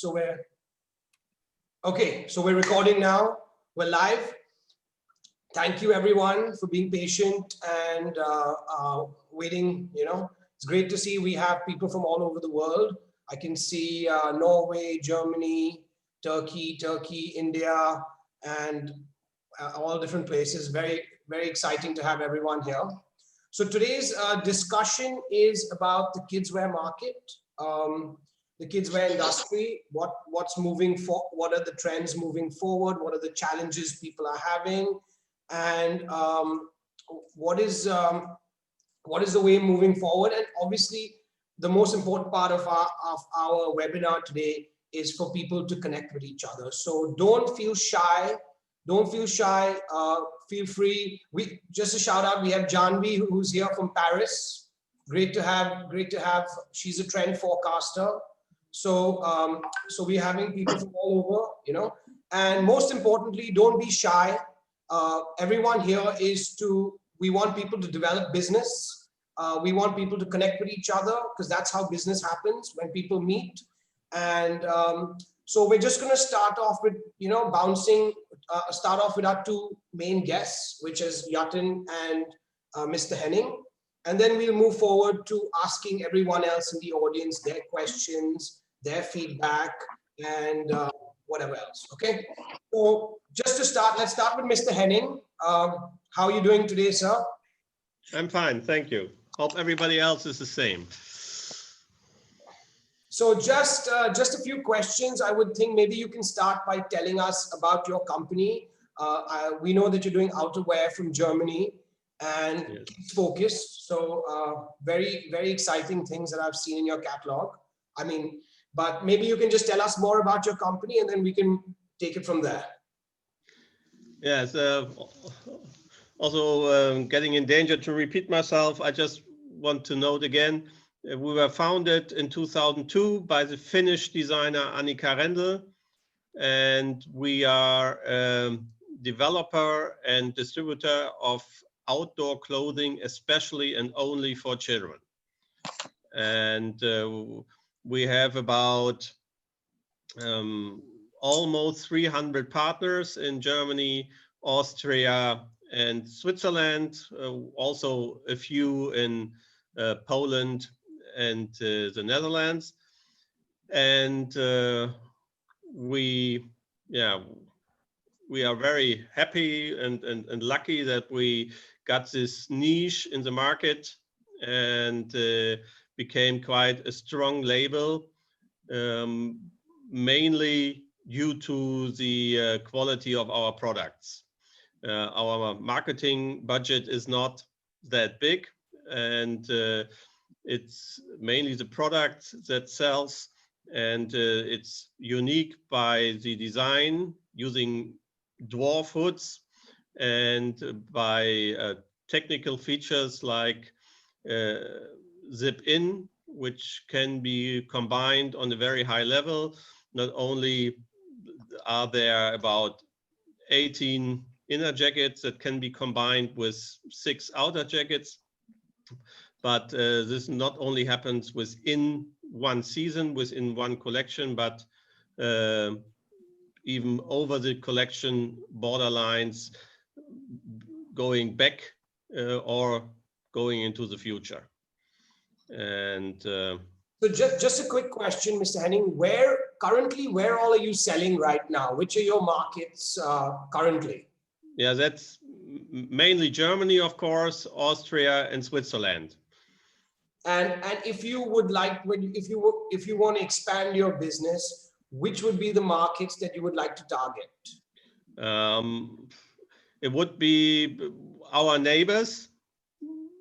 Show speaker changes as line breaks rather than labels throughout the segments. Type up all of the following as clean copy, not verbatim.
we're recording now. We're live. Thank you everyone for being patient and waiting. It's great to see we have people from all over the world. I can see Norway, Germany, Turkey, India, and all different places. Very, very exciting to have everyone here. So today's discussion is about the kidswear market, the kidswear industry, what's moving forward, what are the trends moving forward, what are the challenges people are having, and what is the way moving forward. And obviously, the most important part of our webinar today is for people to connect with each other. So don't feel shy. Don't feel shy. Feel free. Just a shout out. We have Janvi, who's here from Paris. Great to have. She's a trend forecaster. So so we're having people from all over. And most importantly, don't be shy. Everyone here we want people to develop business. We want people to connect with each other because that's how business happens, when people meet. And so we're just going to start off with, start off with our two main guests, which is Yatin and Mr. Henning. And then we'll move forward to asking everyone else in the audience their questions, their feedback, and whatever else. Okay. So just to start, let's start with Mr. Henning. How are you doing today, sir?
I'm fine, thank you. Hope everybody else is the same.
So just a few questions. I would think maybe you can start by telling us about your company. We know that you're doing outerwear from Germany and
Yes.
kids focused. So very, very exciting things that I've seen in your catalog. But maybe you can just tell us more about your company and then we can take it from there.
Yes, also getting in danger to repeat myself, I just want to note again, we were founded in 2002 by the Finnish designer Annika Rendel, and we are a developer and distributor of outdoor clothing, especially and only for children. And we have about almost 300 partners in Germany, Austria, and Switzerland, also a few in Poland and the Netherlands. And we are very happy and lucky that we got this niche in the market and became quite a strong label, mainly due to the quality of our products. Our marketing budget is not that big, and it's mainly the product that sells, and it's unique by the design using dwarf hoods and by technical features like zip in, which can be combined on a very high level. Not only are there about 18 inner jackets that can be combined with 6 outer jackets, but this not only happens within one season, within one collection, but even over the collection borderlines, going back or going into the future. And
so just a quick question, Mr. Henning, where all are you selling right now? Which are your markets currently?
Yeah, that's mainly Germany, of course, Austria and Switzerland.
And if you would like, if you want to expand your business, which would be the markets that you would like to target?
It would be our neighbors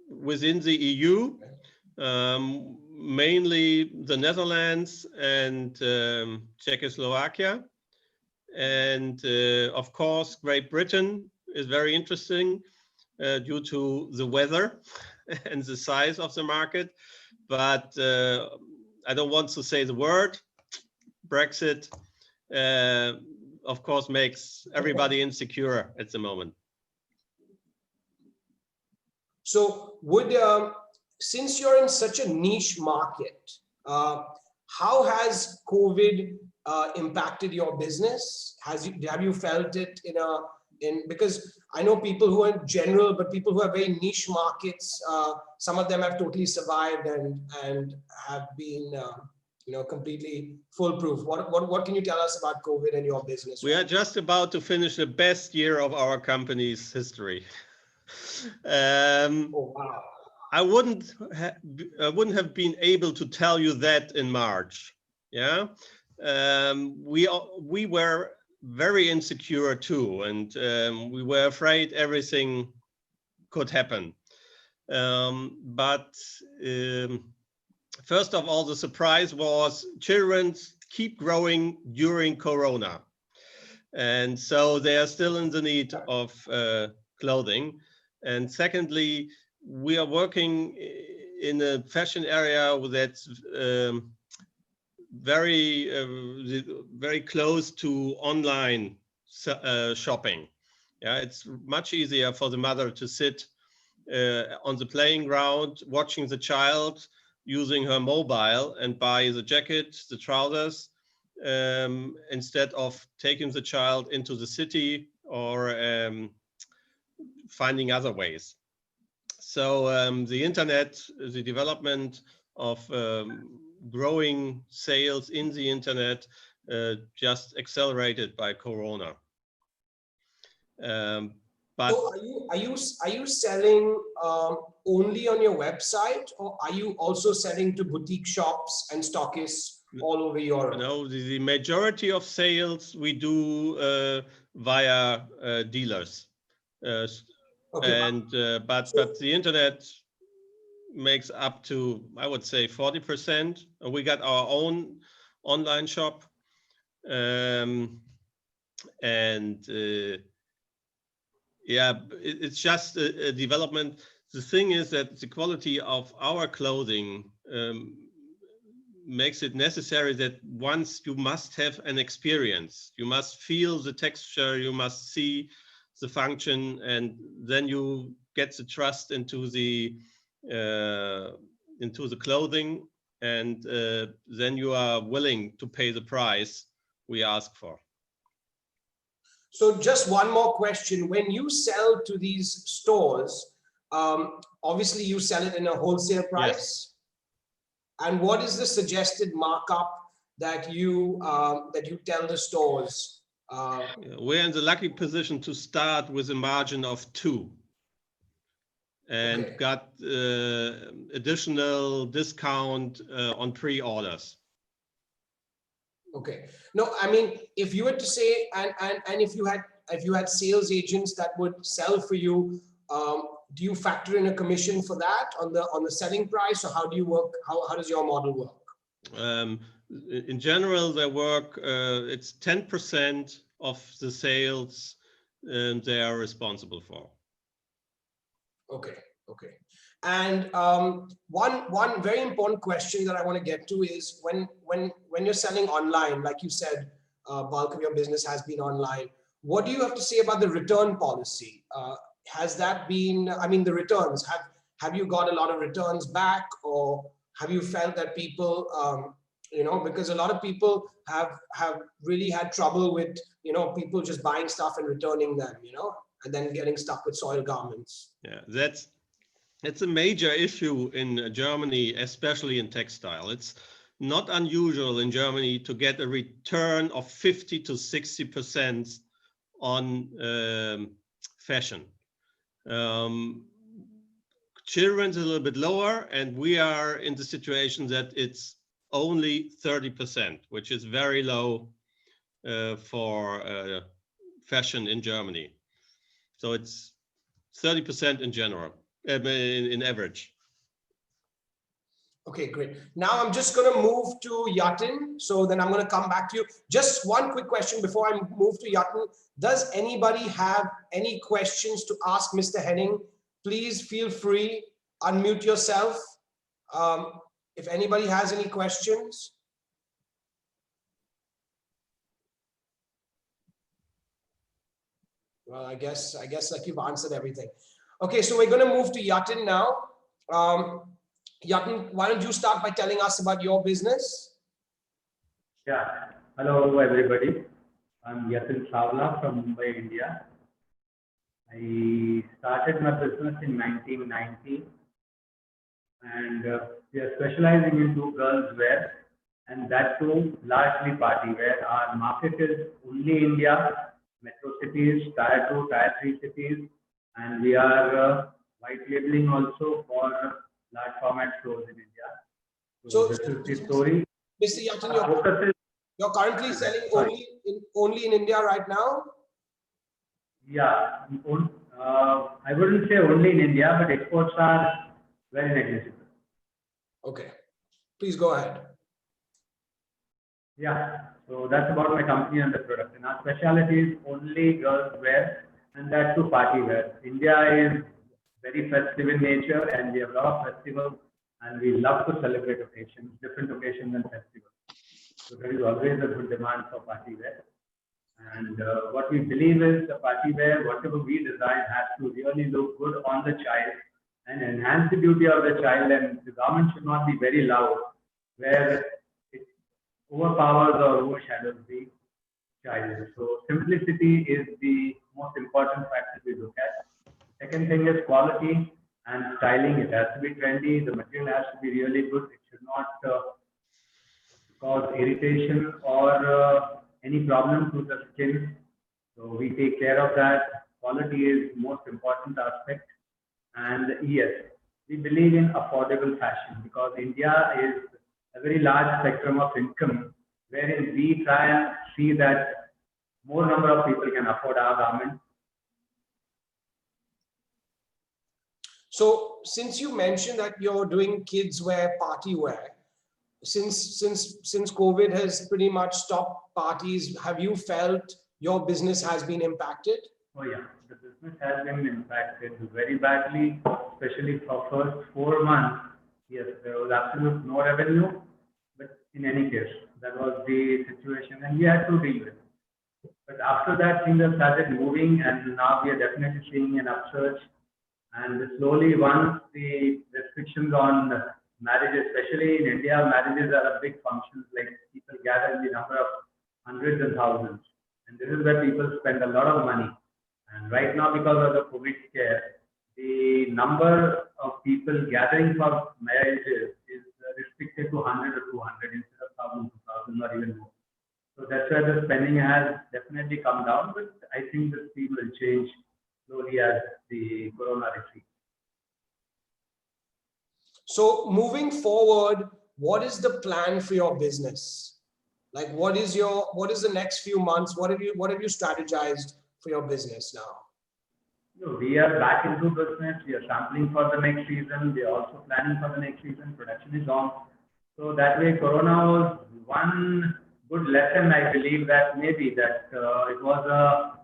within the EU, mainly the Netherlands and Czechoslovakia. And of course, Great Britain is very interesting due to the weather and the size of the market. But I don't want to say the word. Brexit, of course, makes everybody insecure at the moment.
So since you're in such a niche market, how has COVID impacted your business? Have you felt it because I know people who are general, but people who are very niche markets, some of them have totally survived and have been completely foolproof. What can you tell us about COVID and your business?
We are just about to finish the best year of our company's history.
Oh wow!
I wouldn't have been able to tell you that in March. Yeah, we were very insecure too, and we were afraid everything could happen. But first of all, the surprise was children keep growing during Corona. And so they are still in the need of clothing. And secondly, we are working in a fashion area that's very close to online shopping. Yeah, it's much easier for the mother to sit on the playing ground, watching the child, using her mobile and buy the jacket, the trousers, instead of taking the child into the city or finding other ways. So the internet, the development of growing sales in the internet just accelerated by Corona. But
so are you selling only on your website, or are you also selling to boutique shops and stockists all over Europe?
No, the majority of sales we do via dealers,
Okay.
and but the internet makes up to, I would say, 40%. We got our own online shop, and yeah, it's just a development. The thing is that the quality of our clothing makes it necessary that once you must have an experience, you must feel the texture, you must see the function, and then you get the trust into the clothing, and then you are willing to pay the price we ask for.
So just one more question. When you sell to these stores, obviously you sell it in a wholesale price.
Yes.
And what is the suggested markup that you tell the stores?
We're in the lucky position to start with a margin of 2, and
Okay.
got additional discount on pre-orders.
Okay. No, I mean, if you were to say, and if you had sales agents that would sell for you, do you factor in a commission for that on the selling price, or how do you work? How does your model work?
In general, they work. It's 10% of the sales they are responsible for.
Okay. Okay. And one very important question that I want to get to is when you're selling online, like you said, bulk of your business has been online. What do you have to say about the return policy? Has that been, I mean, the returns, have you got a lot of returns back, or have you felt that people, because a lot of people have really had trouble with, people just buying stuff and returning them, and then getting stuck with soiled garments.
Yeah, it's a major issue in Germany, especially in textile. It's not unusual in Germany to get a return of 50 to 60% on fashion. Children's a little bit lower, and we are in the situation that it's only 30%, which is very low for fashion in Germany. So it's 30% in general. In average.
Okay, great. Now I'm just going to move to Yatin. So then I'm going to come back to you. Just one quick question before I move to Yatin. Does anybody have any questions to ask Mr. Henning? Please feel free, unmute yourself. If anybody has any questions. Well, I guess like you've answered everything. Okay, so we're going to move to Yatin now. Yatin, why don't you start by telling us about your business?
Yeah. Hello, everybody. I'm Yatin Savla from Mumbai, India. I started my business in 1990, and we are specializing into girls' wear, and that too largely party wear. Our market is only India, metro cities, tier 2, tier 3 cities, and we are white labeling also for large format stores in India. So this is the story.
Mr. Yatin,
Our focus is,
you're currently selling
sorry.
only in India right now?
Yeah, I wouldn't say only in India, but exports are very negligible.
Okay, please go ahead.
Yeah, so that's about my company and the product. And our specialty is only girls wear, and that too party wear. India is very festive in nature, and we have a lot of festivals, and we love to celebrate occasions, different occasions and festivals. So there is always a good demand for party wear. And what we believe is the party wear, whatever we design, has to really look good on the child and enhance the beauty of the child. And the garment should not be very loud, where it overpowers or overshadows the child. So simplicity is the most important factor we look at. Second thing is quality and styling. It has to be trendy. The material has to be really good. It should not cause irritation or any problem to the skin. So we take care of that. Quality is most important aspect. And yes, we believe in affordable fashion because India is a very large spectrum of income, wherein we try and see that more number of people can afford our garments.
So since you mentioned that you're doing kids wear, party wear, since COVID has pretty much stopped parties, have you felt your business has been impacted?
Oh yeah, the business has been impacted very badly, especially for first 4 months. Yes, there was absolute no revenue, but in any case, that was the situation, and we had to deal with it. But after that, things have started moving, and now we are definitely seeing an upsurge. And slowly, once the restrictions on marriages, especially in India, marriages are a big function. Like people gather in the number of hundreds and thousands, and this is where people spend a lot of money. And right now, because of the COVID scare, the number of people gathering for marriages is restricted to 100 or 200 instead of 1,000, 2,000, or even more. So that's where the spending has definitely come down, but I think the speed will change slowly as the corona recedes.
So moving forward, what is the plan for your business? Like what is the next few months? What have you strategized for your business now?
No, we are back into business. We are sampling for the next season. We are also planning for the next season. Production is on. So that way, Corona was one good lesson. I believe that maybe that it was a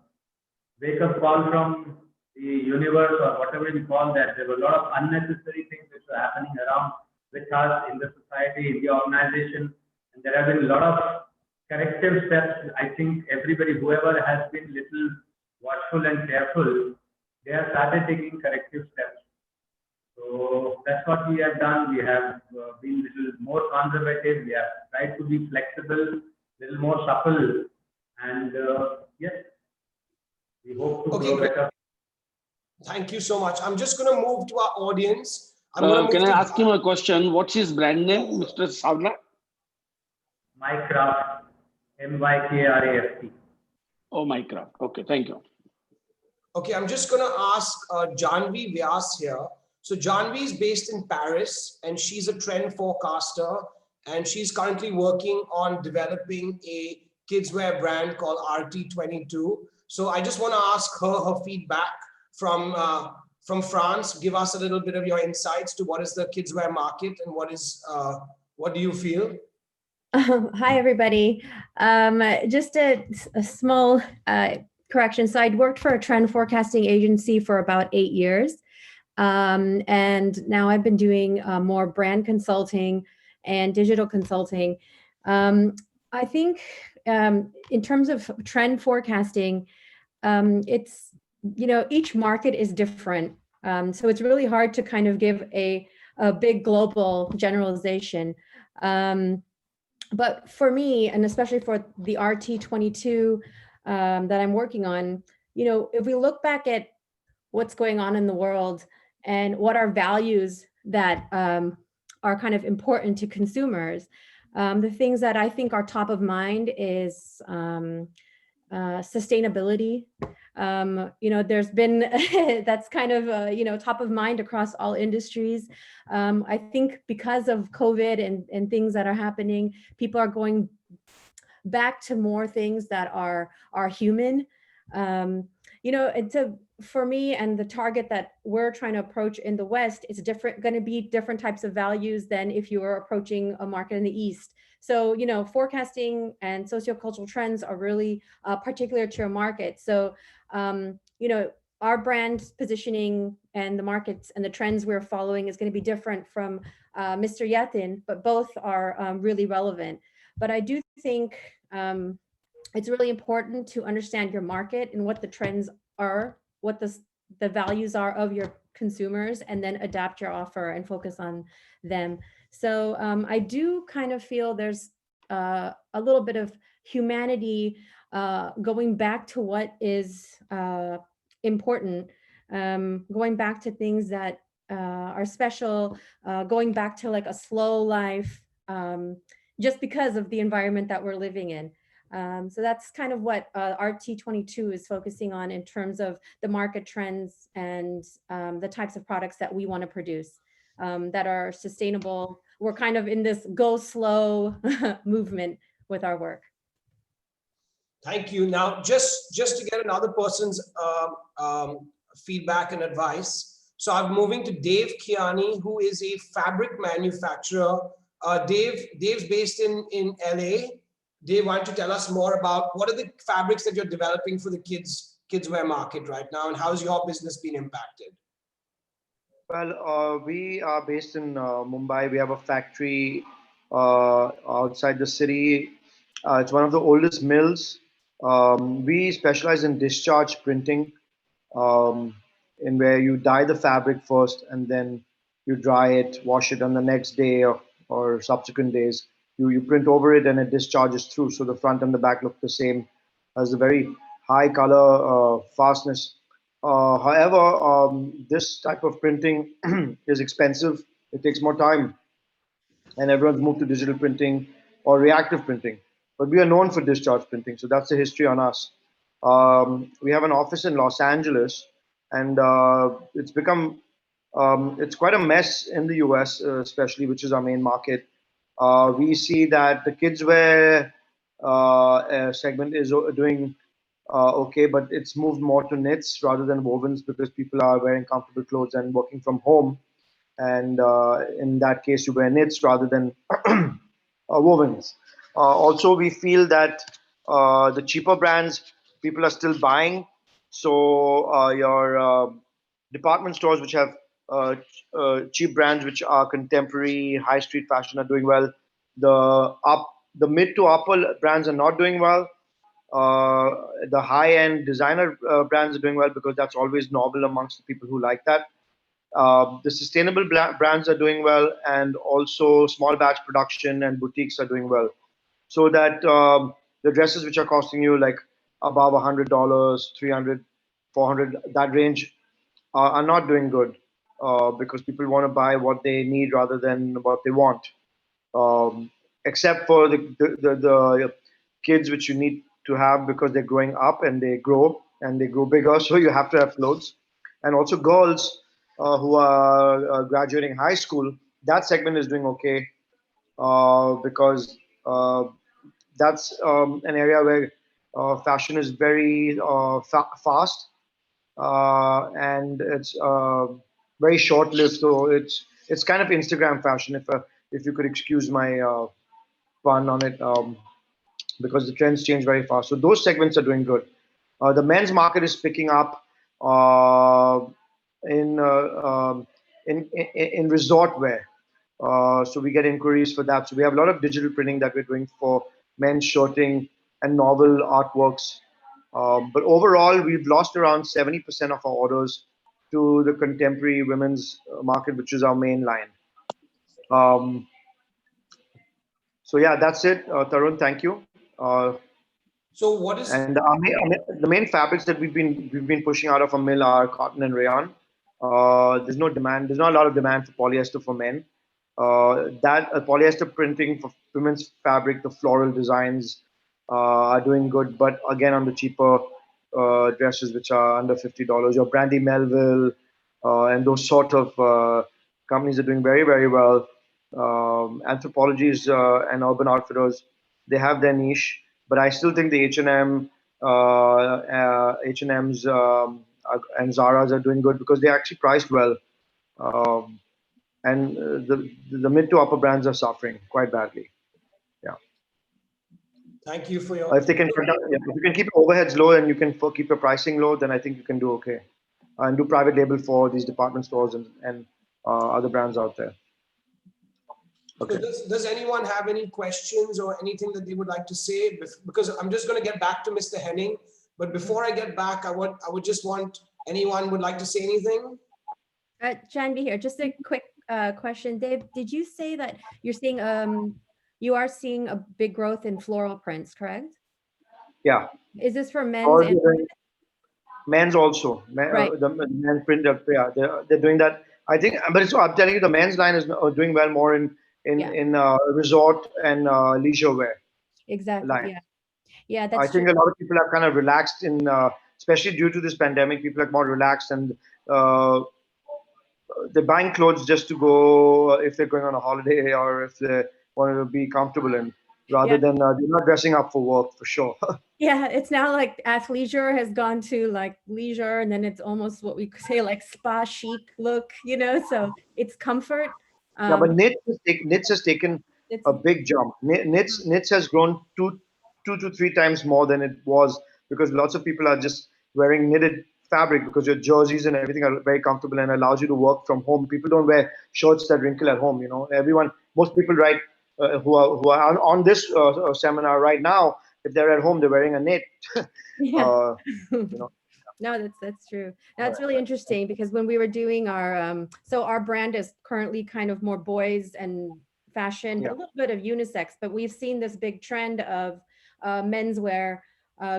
wake-up call from the universe or whatever we call that. There were a lot of unnecessary things which were happening around with us in the society, in the organization, and there have been a lot of corrective steps. I think everybody, whoever has been little watchful and careful, they have started taking corrective steps. So that's what we have done. We have been a little more conservative. We have tried to be flexible, a little more supple, and yes, we hope to grow better.
Thank you so much. I'm just going to move to our audience.
Can I ask him a question? What's his brand name, Mr. Savla?
Mycraft, MYKRAFT.
Oh, Mycraft. Okay, thank you.
Okay, I'm just going to ask Janvi Vyas here. So Janvi is based in Paris, and she's a trend forecaster, and she's currently working on developing a kidswear brand called RT22. So I just want to ask her feedback from France. Give us a little bit of your insights to what is the kidswear market and what do you feel?
Hi, everybody. Just a small correction. So I'd worked for a trend forecasting agency for about 8 years. And now I've been doing more brand consulting and digital consulting. I think in terms of trend forecasting, it's, each market is different. So it's really hard to kind of give a big global generalization. but for me, and especially for the RT22 that I'm working on, if we look back at what's going on in the world and what are values that are kind of important to consumers, the things that I think are top of mind is sustainability. There's been that's kind of top of mind across all industries. I think because of COVID and things that are happening, people are going back to more things that are human. For me and the target that we're trying to approach in the West, it's going to be different types of values than if you were approaching a market in the East. So, forecasting and sociocultural trends are really particular to a market. So, our brand positioning and the markets and the trends we're following is going to be different from Mr. Yatin, but both are really relevant. But I do think it's really important to understand your market and what the trends are, what the values are of your consumers, and then adapt your offer and focus on them. So I do kind of feel there's a little bit of humanity going back to what is important, going back to things that are special, going back to like a slow life, just because of the environment that we're living in. So that's kind of what RT22 is focusing on in terms of the market trends and the types of products that we want to produce that are sustainable. We're kind of in this go slow movement with our work.
Thank you. Now, just to get another person's feedback and advice. So I'm moving to Dave Kiani, who is a fabric manufacturer. Dave's based in LA. Dave, why don't you tell us more about what are the fabrics that you're developing for the kidswear market right now, and how's your business been impacted?
Well, we are based in Mumbai. We have a factory outside the city. It's one of the oldest mills. We specialize in discharge printing, in where you dye the fabric first and then you dry it, wash it on the next day or subsequent days. You print over it and it discharges through. So the front and the back look the same, has a very high color fastness. However, this type of printing is expensive. It takes more time, and everyone's moved to digital printing or reactive printing. But we are known for discharge printing, so that's the history on us. We have an office in Los Angeles, and it's become it's quite a mess in the US, especially, which is our main market. We see that the kidswear segment is doing okay, but it's moved more to knits rather than wovens because people are wearing comfortable clothes and working from home. And in that case, you wear knits rather than wovens. Also, we feel that the cheaper brands people are still buying. So your department stores, which have cheap brands, which are contemporary, high street fashion, are doing well. The mid to upper brands are not doing well. The high-end designer brands are doing well because that's always novel amongst the people who like that. The sustainable brands are doing well, and also small batch production and boutiques are doing well. So that the dresses which are costing you like above $100, $300, $400, that range are not doing good because people want to buy what they need rather than what they want. Except for the kids which you need to have because they're growing up and they grow bigger, so you have to have clothes. And also girls who are graduating high school, that segment is doing okay because that's an area where fashion is very fast and it's very short-lived. So it's kind of Instagram fashion, if you could excuse my pun on it, because the trends change very fast. So those segments are doing good. The men's market is picking up in resort wear. So we get inquiries for that. So we have a lot of digital printing that we're doing for men's shirting and novel artworks. But overall, we've lost around 70% of our orders to the contemporary women's market, which is our main line. So yeah, that's it, Tarun. Thank you.
So what is,
And the main fabrics that we've been pushing out of a mill are cotton and rayon. There's no demand. There's not a lot of demand for polyester for men. That polyester printing for women's fabric, the floral designs are doing good, but again on the cheaper dresses which are under $50. Your Brandy Melville and those sort of companies are doing very, very well. Anthropologies and Urban Outfitters, they have their niche, but I still think the H&M's and Zara's are doing good because they're actually priced well. Um, and the mid to upper brands are suffering quite badly. Yeah.
thank you for your,
If they can cut down, yeah, if you can keep your overheads low and you can keep your pricing low, then I think you can do okay. And do private label for these department stores and other brands out there.
so
Okay.
does anyone have any questions or anything that they would like to say? Because I'm just going to get back to Mr. Henning, but before I get back, I would just want, anyone would like to say anything?
Janvi here, just a quick question. Dave, did you say that you're seeing you are seeing a big growth in floral prints, correct?
Yeah.
Is this for men's
Or
and women?
men's also.
Right.
The men's print, yeah, they're doing that. I think, but it's, I'm telling you, the men's line is doing well more in resort and leisure wear
Exactly.
line.
Yeah. Yeah,
I
that's
think
true.
a lot of people are kind of relaxed especially due to this pandemic. People are more relaxed and they're buying clothes just to go if they're going on a holiday or if they want to be comfortable in, rather than they're not dressing up for work for sure.
Yeah, it's now like athleisure has gone to like leisure, and then it's almost what we could say like spa chic look, so it's comfort.
Yeah, but knits has taken
It's
a big jump. Knits has grown two to three times more than it was because lots of people are just wearing knitted fabric because your jerseys and everything are very comfortable and allows you to work from home. People don't wear shirts that wrinkle at home. Most people who are on this seminar right now, if they're at home, they're wearing a knit.
yeah.
you know.
No, that's true. That's really interesting because when we were doing our so our brand is currently kind of more boys and fashion, but a little bit of unisex. But we've seen this big trend of menswear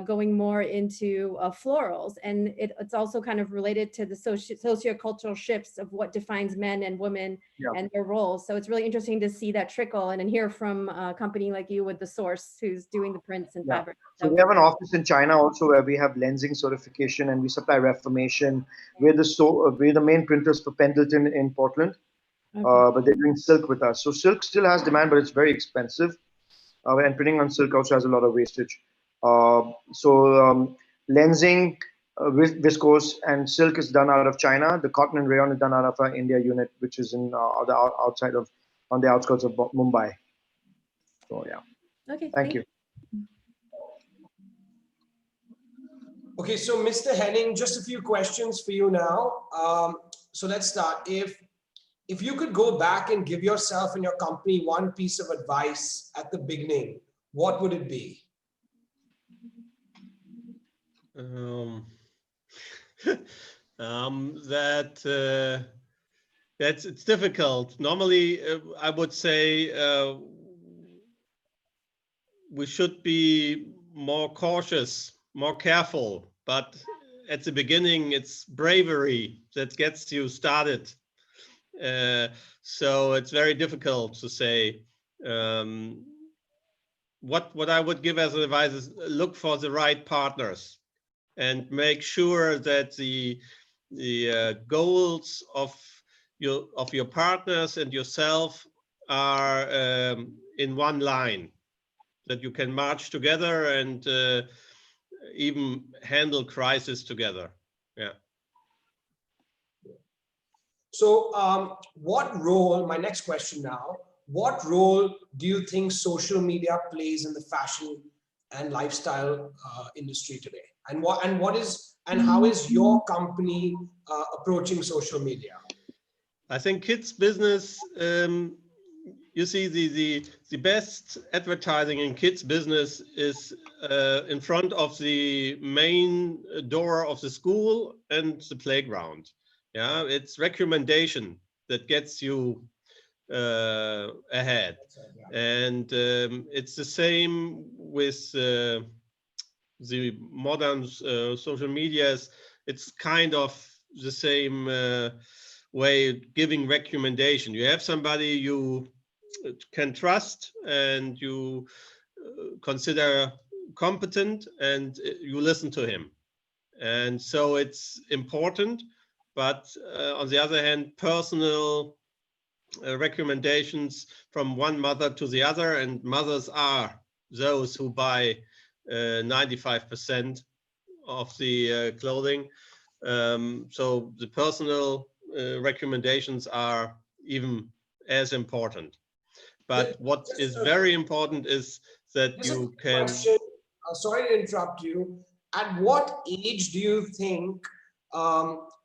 going more into florals, and it's also kind of related to the sociocultural shifts of what defines men and women and their roles. So it's really interesting to see that trickle and hear from a company like you with the source who's doing the prints and fabric.
So we have an office in China also where we have lensing certification and we supply reformation. We're the main printers for Pendleton in Portland, but they're doing silk with us. So silk still has demand, but it's very expensive. And printing on silk also has a lot of wastage. Lensing, viscose, and silk is done out of China. The cotton and rayon is done out of our India unit, which is in on the outskirts of Mumbai. So yeah.
Okay.
Thank you.
Okay, so Mr. Henning, just a few questions for you now. So let's start. If you could go back and give yourself and your company one piece of advice at the beginning, what would it be?
It's difficult. Normally, I would say we should be more cautious, more careful. But at the beginning, it's bravery that gets you started. So it's very difficult to say. What I would give as advice is look for the right partners and make sure that the goals of your partners and yourself are in one line, that you can march together and even handle crisis together. Yeah.
So my next question now, what role do you think social media plays in the fashion and lifestyle industry today? And how is your company approaching social media?
I think kids business, you see the best advertising in kids business is in front of the main door of the school and the playground. Yeah, it's recommendation that gets you ahead. And it's the same with the modern social medias. It's kind of the same way giving recommendation. You have somebody you can trust and you consider competent, and you listen to him. And so it's important, but on the other hand, personal recommendations from one mother to the other, and mothers are those who buy 95% of the clothing. So the personal recommendations are even as important. But what is very important is that you can.
Question. Sorry to interrupt you. At what age do you think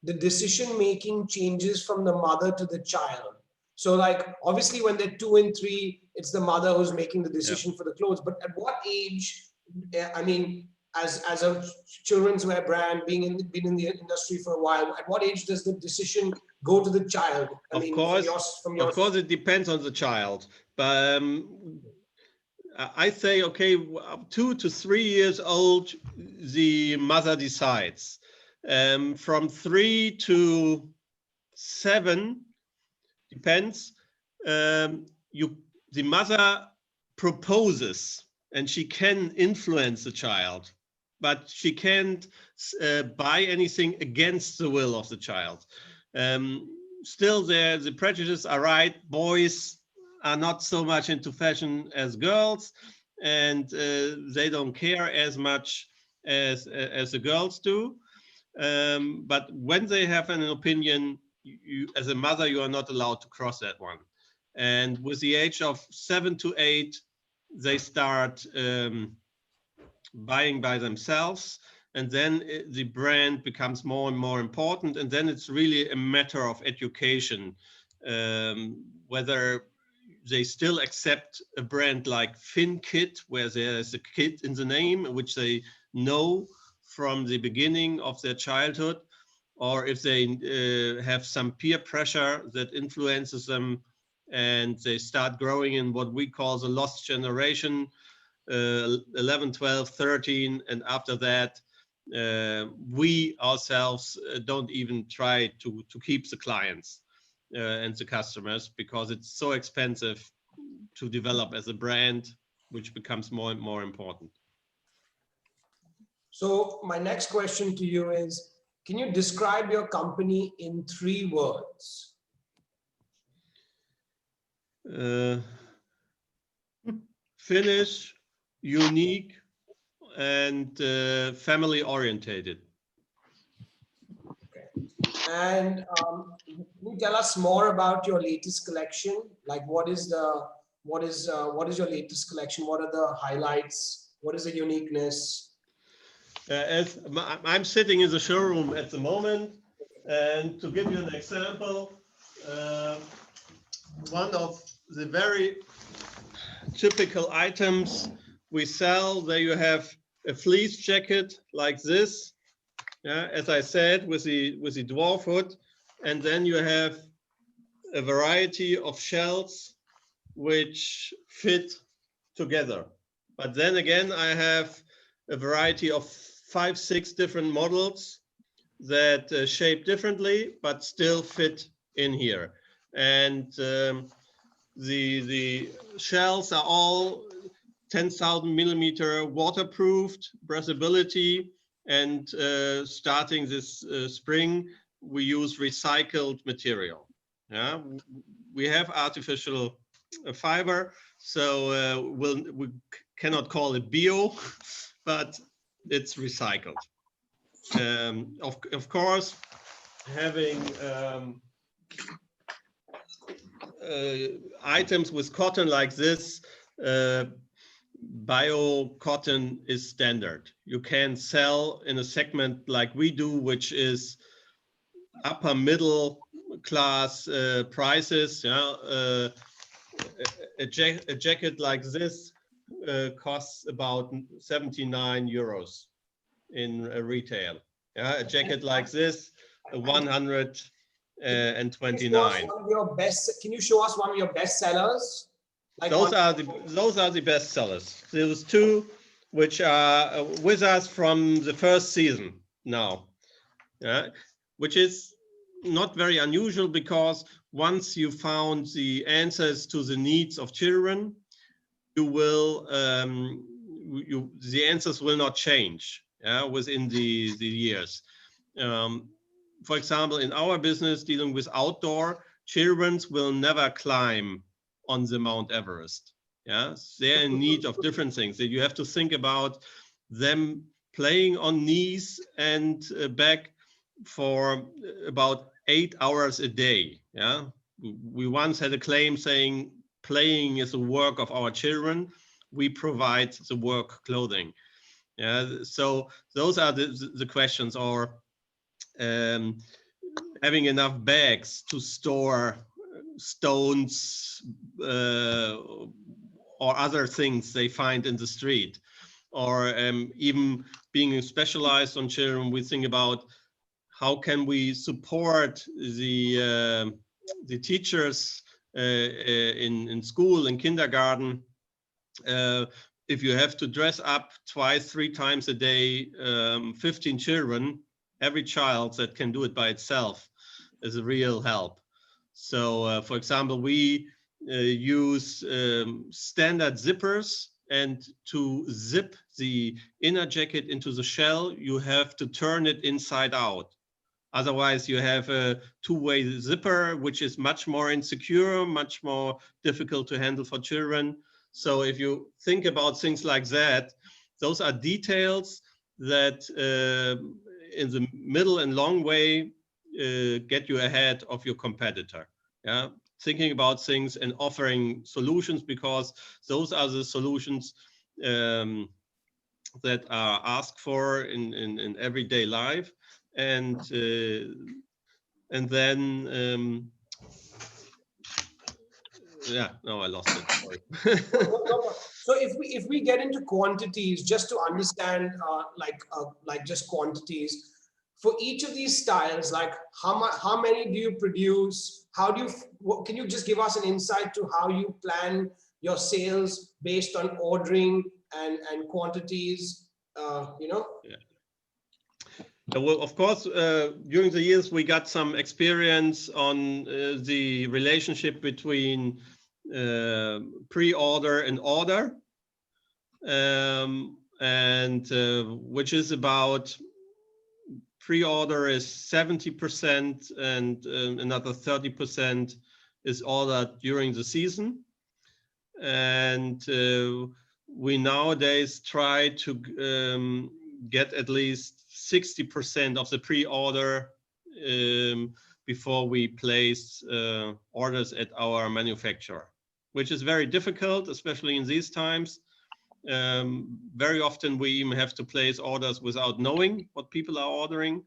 the decision making changes from the mother to the child? So, like, obviously, when they're 2 and 3, it's the mother who's making the decision for the clothes. But at what age? I mean, as a children's wear brand, been in the industry for a while, at what age does the decision go to the child?
Of course, it depends on the child. But I say, okay, 2 to 3 years old, the mother decides. From 3 to 7, depends. The mother proposes, and she can influence the child, but she can't buy anything against the will of the child. Still, the prejudices are right. Boys are not so much into fashion as girls, and they don't care as much as the girls do. But when they have an opinion, you, as a mother, you are not allowed to cross that one. And with the age of 7 to 8, they start buying by themselves, and then the brand becomes more and more important. And then it's really a matter of education, whether they still accept a brand like FinKit, where there's a kid in the name, which they know from the beginning of their childhood, or if they have some peer pressure that influences them and they start growing in what we call the lost generation, 11, 12, 13, and after that, we ourselves don't even try to keep the clients and the customers, because it's so expensive to develop as a brand, which becomes more and more important.
So my next question to you is, can you describe your company in 3 words?
Finnish, unique, and family orientated.
Okay. And can you tell us more about your latest collection? Like, what is your latest collection? What are the highlights? What is the uniqueness?
As I'm sitting in the showroom at the moment, and to give you an example, one of the very typical items we sell, there you have a fleece jacket like this, as I said, with the dwarf hood, and then you have a variety of shells which fit together. But then again, I have a variety of 5, 6 different models that shape differently, but still fit in here. And the shells are all 10,000 millimeter waterproofed, breathability, and starting this spring, we use recycled material. Yeah, we have artificial fiber, so we cannot call it bio, but it's recycled. Of course, having items with cotton like this, bio cotton is standard. You can sell in a segment like we do, which is upper middle class prices. Yeah, a jacket like this costs about 79 euros in retail. Yeah, a jacket like this, 100 and
Can you show us
29.
one of your best? Can you show us one of your best sellers? Like
Those are the best sellers. There's two which are with us from the first season now, which is not very unusual, because once you found the answers to the needs of children, you will the answers will not change within the years. For example, in our business dealing with outdoor, children will never climb on the Mount Everest. They're in need of different things. That you have to think about them playing on knees and back for about 8 hours a day. We once had a claim saying playing is a work of our children. We provide the work clothing. So those are the questions. Or having enough bags to store stones or other things they find in the street, or even being specialized on children. We think about how can we support the teachers in school, in kindergarten. If you have to dress up 2-3 times a day, 15 children, every child that can do it by itself is a real help. So, for example, we use standard zippers, and to zip the inner jacket into the shell, you have to turn it inside out. Otherwise, you have a two-way zipper, which is much more insecure, much more difficult to handle for children. So if you think about things like that, those are details that in the middle and long way get you ahead of your competitor. Thinking about things and offering solutions, because those are the solutions that are asked for in everyday life. And then no, I lost it. Sorry.
So if we get into quantities, just to understand, like just quantities for each of these styles, like how many do you produce? How do you? Can you just give us an insight to how you plan your sales based on ordering and quantities?
Well, of course, during the years we got some experience on the relationship between pre-order and order, and which is about pre-order is 70% and another 30% is ordered during the season. And we nowadays try to get at least 60% of the pre-order before we place orders at our manufacturer, which is very difficult, especially in these times. Very often we even have to place orders without knowing what people are ordering.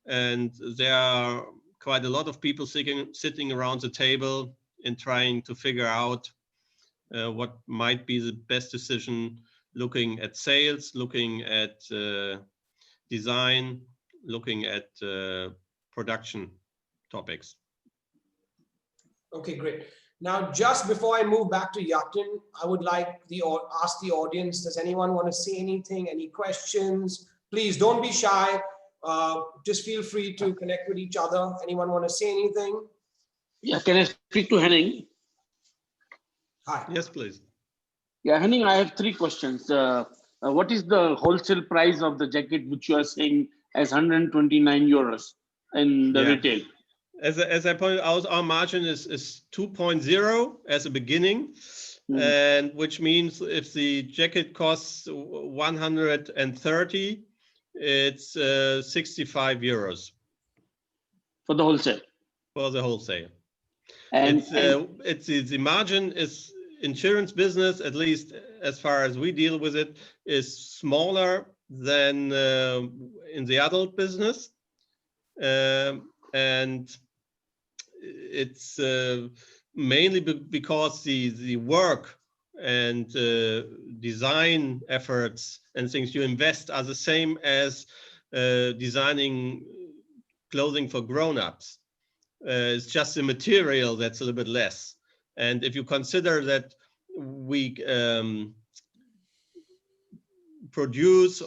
And there are quite a lot of people sitting around the table and trying to figure out what might be the best decision, looking at sales, looking at design, looking at production topics.
Okay, great. Now, just before I move back to Yatin, I would like ask the audience, does anyone want to say anything? Any questions? Please don't be shy. Just feel free to connect with each other. Anyone want to say anything?
Yeah, can I speak to Henning?
Hi.
Yes, please.
Yeah, Henning, I have 3 questions. What is the wholesale price of the jacket which you are saying as 129 euros in the retail?
As I pointed out, our margin is 2.0 as a beginning, and which means if the jacket costs 130, it's 65 euros
for the wholesale.
For the wholesale,
and
it's the margin is insurance business, at least as far as we deal with it, is smaller than in the adult business, and it's mainly because the work and design efforts and things you invest are the same as designing clothing for grown-ups. It's just the material that's a little bit less. And if you consider that we produce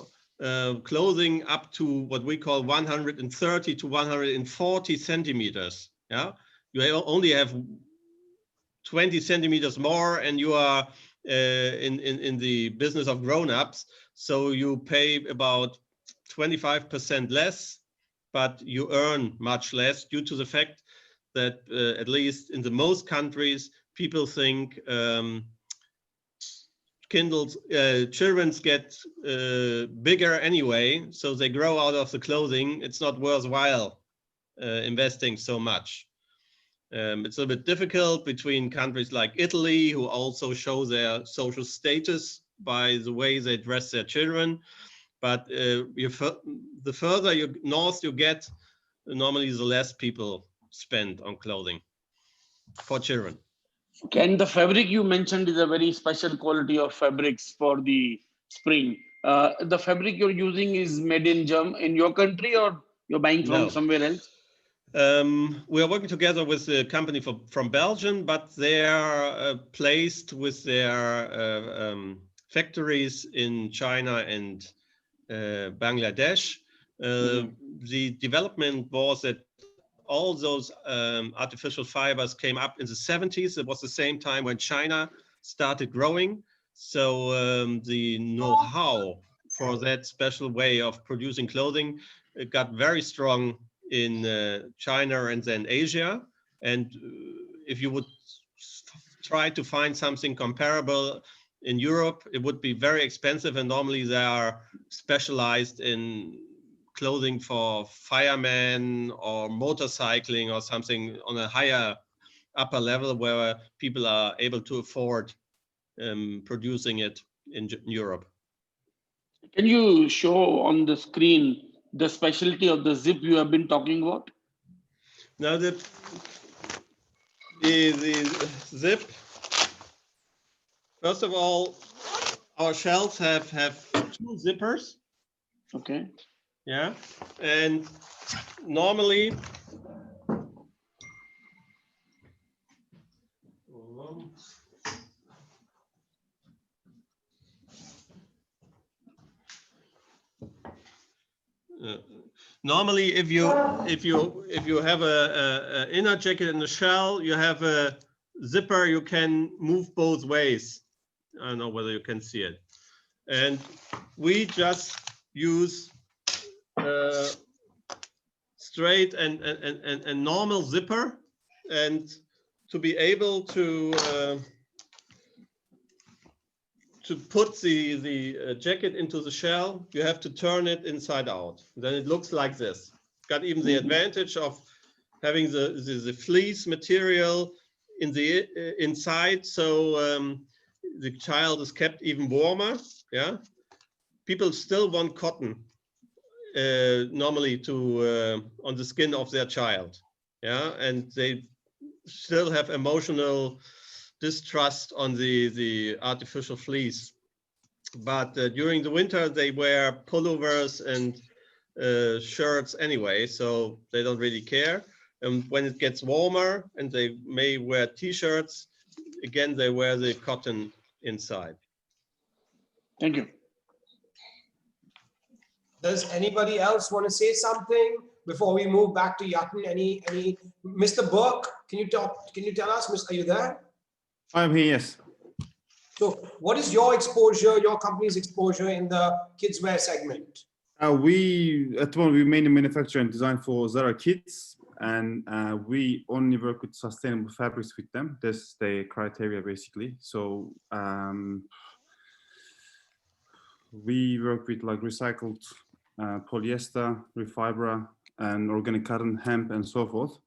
clothing up to what we call 130 to 140 centimeters, yeah, you only have 20 centimeters more, and you are in the business of grown-ups, so you pay about 25% less, but you earn much less due to the fact that at least in the most countries, people think children get bigger anyway, so they grow out of the clothing. It's not worthwhile investing so much. It's a bit difficult between countries like Italy, who also show their social status by the way they dress their children. But the further north you get, normally the less people spend on clothing for children.
Okay, and the fabric you mentioned is a very special quality of fabrics for the spring. The fabric you're using is made in your country, or you're buying from somewhere else?
We are working together with a company from Belgium, but they are placed with their factories in China and Bangladesh. The development was that all those artificial fibers came up in the 70s. It was the same time when China started growing. So the know-how for that special way of producing clothing got very strong in China and then Asia. And if you would try to find something comparable in Europe, it would be very expensive, and normally they are specialized in clothing for firemen or motorcycling or something on a higher upper level where people are able to afford producing it in Europe.
Can you show on the screen the specialty of the zip you have been talking about?
Now the zip, first of all, our shells have 2 zippers.
Okay.
Yeah, and normally normally if you have a inner jacket in the shell, you have a zipper you can move both ways. I don't know whether you can see it, and we just use straight and normal zipper, and to be able to put the jacket into the shell, you have to turn it inside out. Then it looks like this. Got even the advantage of having the fleece material in the inside, so the child is kept even warmer. Yeah, people still want cotton normally to on the skin of their child. Yeah, and they still have emotional distrust on the artificial fleece. But during the winter, they wear pullovers and shirts anyway, so they don't really care. And when it gets warmer and they may wear t-shirts, again, they wear the cotton inside.
Thank you.
Does anybody else want to say something before we move back to Yatin? Any Mr. Burke, can you tell us, are you there?
I'm here, yes.
So what is your exposure, your company's exposure in the kidswear segment?
We at the moment we mainly manufacture and design for Zara Kids, and we only work with sustainable fabrics with them. That's the criteria basically. So we work with like recycled polyester, refibra, and organic cotton, hemp, and so forth.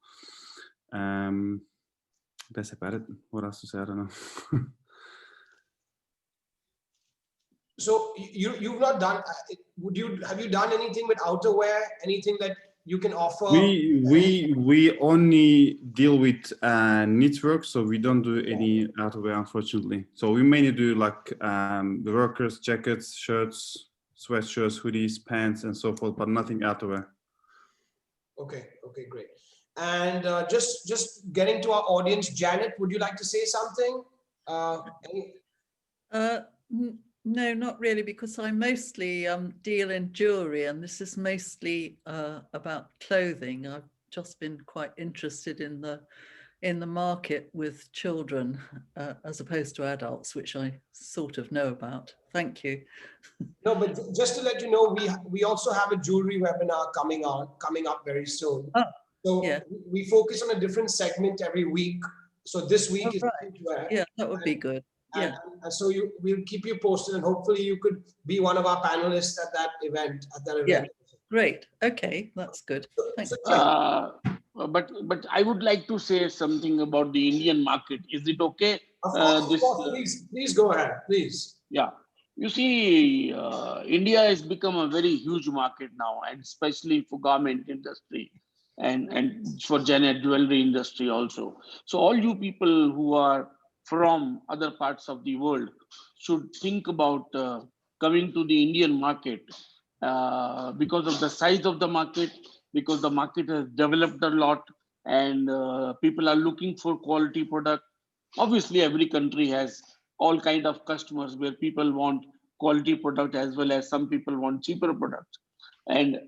That's about it. What else to say? I don't know.
So you've not done. Have you done anything with outerwear? Anything that you can offer?
We only deal with knitwork, so we don't do any outerwear, unfortunately. So we mainly do like the workers' jackets, shirts, sweatshirts, hoodies, pants, and so forth, but nothing outerwear.
Okay, great. And just getting to our audience, Janet, would you like to say something?
No, not really, because I mostly deal in jewelry, and this is mostly about clothing. I've just been quite interested in the market with children as opposed to adults, which I sort of know about. Thank you.
No, but just to let you know, we also have a jewelry webinar coming up very soon.
Oh,
so
yeah.
we focus on a different segment every week. So this week is
right.
kidswear.
Yeah, that would be good. Yeah.
And so we'll keep you posted, and hopefully you could be one of our panelists at that event.
Yeah, great. Okay, that's good. Thanks.
But I would like to say something about the Indian market. Is it okay?
Of course, please go ahead, please.
Yeah, you see, India has become a very huge market now, and especially for garment industry and for jewelry industry also. So all you people who are from other parts of the world should think about coming to the Indian market because of the size of the market, because the market has developed a lot, and people are looking for quality product. Obviously, every country has all kind of customers where people want quality product as well as some people want cheaper product. And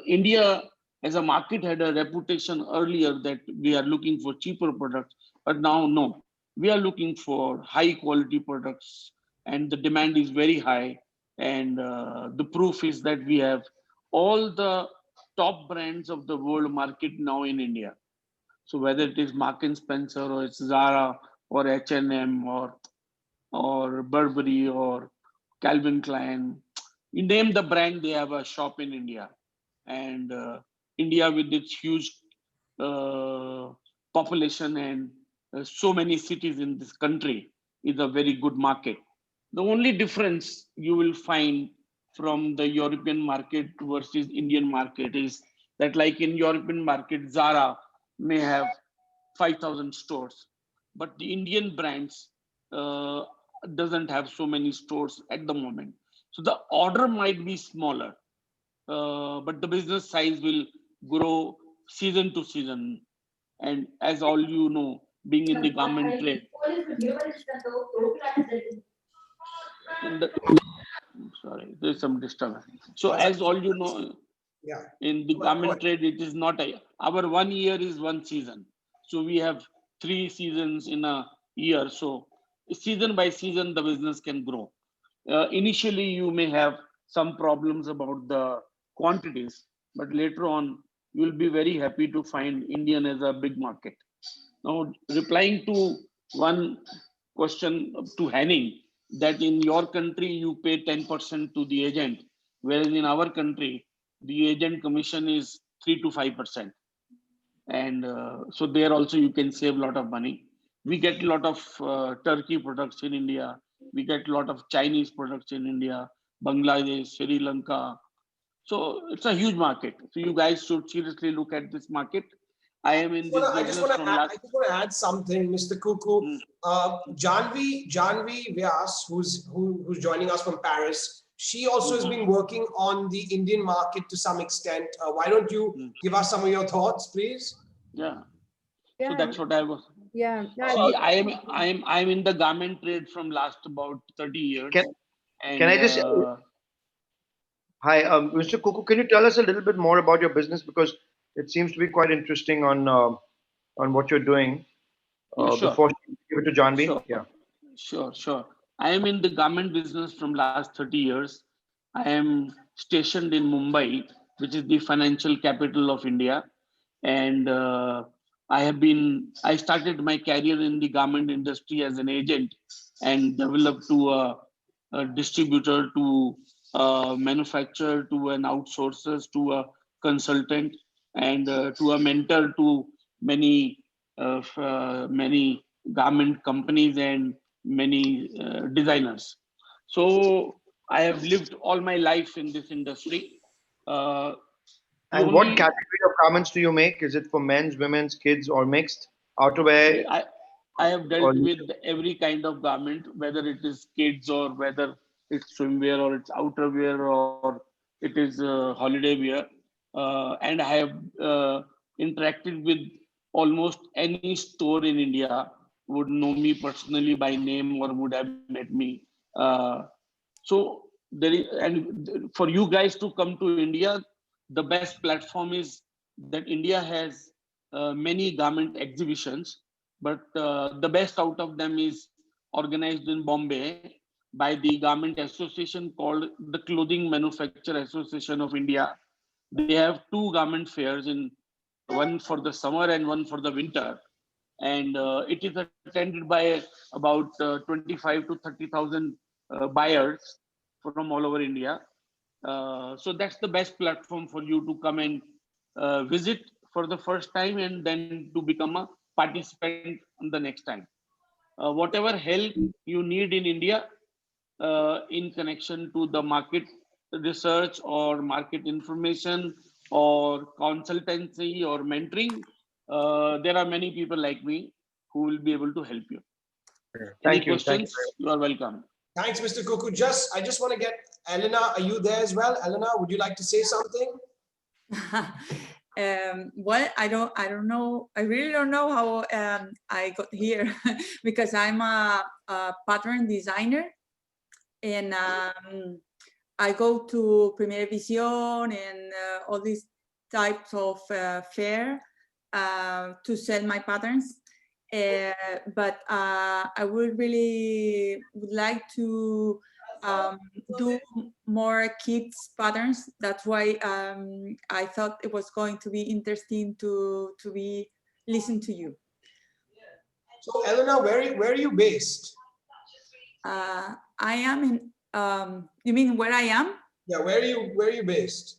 India as a market had a reputation earlier that we are looking for cheaper products, but now no, we are looking for high quality products, and the demand is very high. And the proof is that we have all the top brands of the world market now in India. So whether it is Mark and Spencer or it's Zara or H&M or Burberry or Calvin Klein, you name the brand, they have a shop in India. And India, with its huge population and so many cities in this country, is a very good market. The only difference you will find from the European market versus Indian market is that, like in European market, Zara may have 5,000 stores, but the Indian brands doesn't have so many stores at the moment. So the order might be smaller, but the business size will grow season to season. And as all you know, being in the garment trade, sorry, there's some disturbance. So as all you know, in the garment trade, it is not our 1 year is one season. So we have 3 seasons in a year. So season by season, the business can grow. Initially, you may have some problems about the quantities, but later on, you'll be very happy to find Indian as a big market. Now, replying to one question to Henning, that in your country, you pay 10% to the agent, whereas in our country, the agent commission is 3 to 5%. And so there also you can save a lot of money. We get a lot of Turkey products in India. We get a lot of Chinese products in India, Bangladesh, Sri Lanka. So it's a huge market. So you guys should seriously look at this market. I am in this business from last.
I just want to add something, Mr. Kuku. Janvi Vyas, who's joining us from Paris, she also has been working on the Indian market to some extent. Why don't you give us some of your thoughts, please?
Yeah. So that's what I was.
Yeah.
See, I'm in the garment trade from last about 30 years.
Can I just hi, Mr. Kuku, can you tell us a little bit more about your business, because it seems to be quite interesting on what you're doing.
Sure.
Before you give it to Janvi.
Sure.
Yeah.
Sure. I am in the garment business from last 30 years. I am stationed in Mumbai, which is the financial capital of India. And I started my career in the garment industry as an agent and developed to a distributor, to a manufacturer, to an outsourcer, to a consultant, and to a mentor to many garment companies and many designers. So I have lived all my life in this industry.
And what category of garments do you make? Is it for men's, women's, kids, or mixed? Outerwear?
I have dealt with every kind of garment, whether it is kids or whether it's swimwear or it's outerwear or it is holiday wear. And I have interacted with almost any store in India, would know me personally by name or would have met me. So there is, and for you guys to come to India, the best platform is that India has many garment exhibitions, but the best out of them is organized in Bombay by the Garment Association called the Clothing Manufacturer Association of India. They have two garment fairs, in one for the summer and one for the winter, and it is attended by about 25 to 30,000 buyers from all over India. So that's the best platform for you to come and visit for the first time and then to become a participant on the next time. Whatever help you need in India in connection to the market research or market information or consultancy or mentoring, there are many people like me who will be able to help you. Any
Thank you.
questions? You are welcome.
Thanks, Mr. Kuku. I just want to get Elena. Are you there as well? Elena, would you like to say something?
Well, I don't know. I really don't know how I got here because I'm a pattern designer, and I go to Primera Visión and all these types of fair to sell my patterns. But I would like to do more kids patterns. That's why I thought it was going to be interesting to be listen to you.
So Elena, where are you based?
I am in. You mean where I am?
Yeah, where are you based?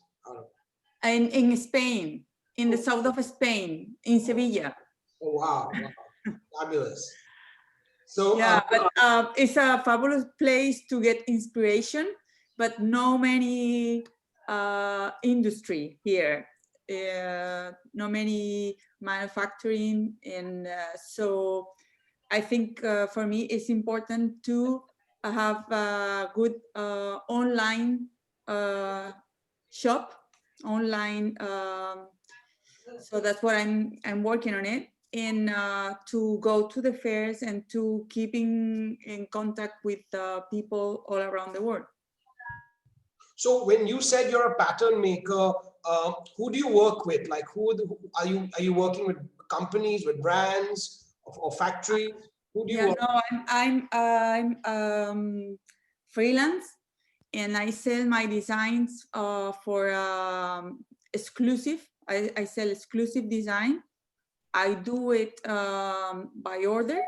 In Spain, in the south of Spain, in Sevilla.
Oh wow, fabulous. So
yeah, but it's a fabulous place to get inspiration, but no many industry here, no many manufacturing, and so I think for me it's important to have a good online shop, online. So that's what I'm working on it. And to go to the fairs and to keep in contact with people all around the world.
So when you said you're a pattern maker, who do you work with? Like are you working with companies, with brands, or factories? Who do you work
with? I'm freelance, and I sell my designs for exclusive. I sell exclusive design. I do it by order,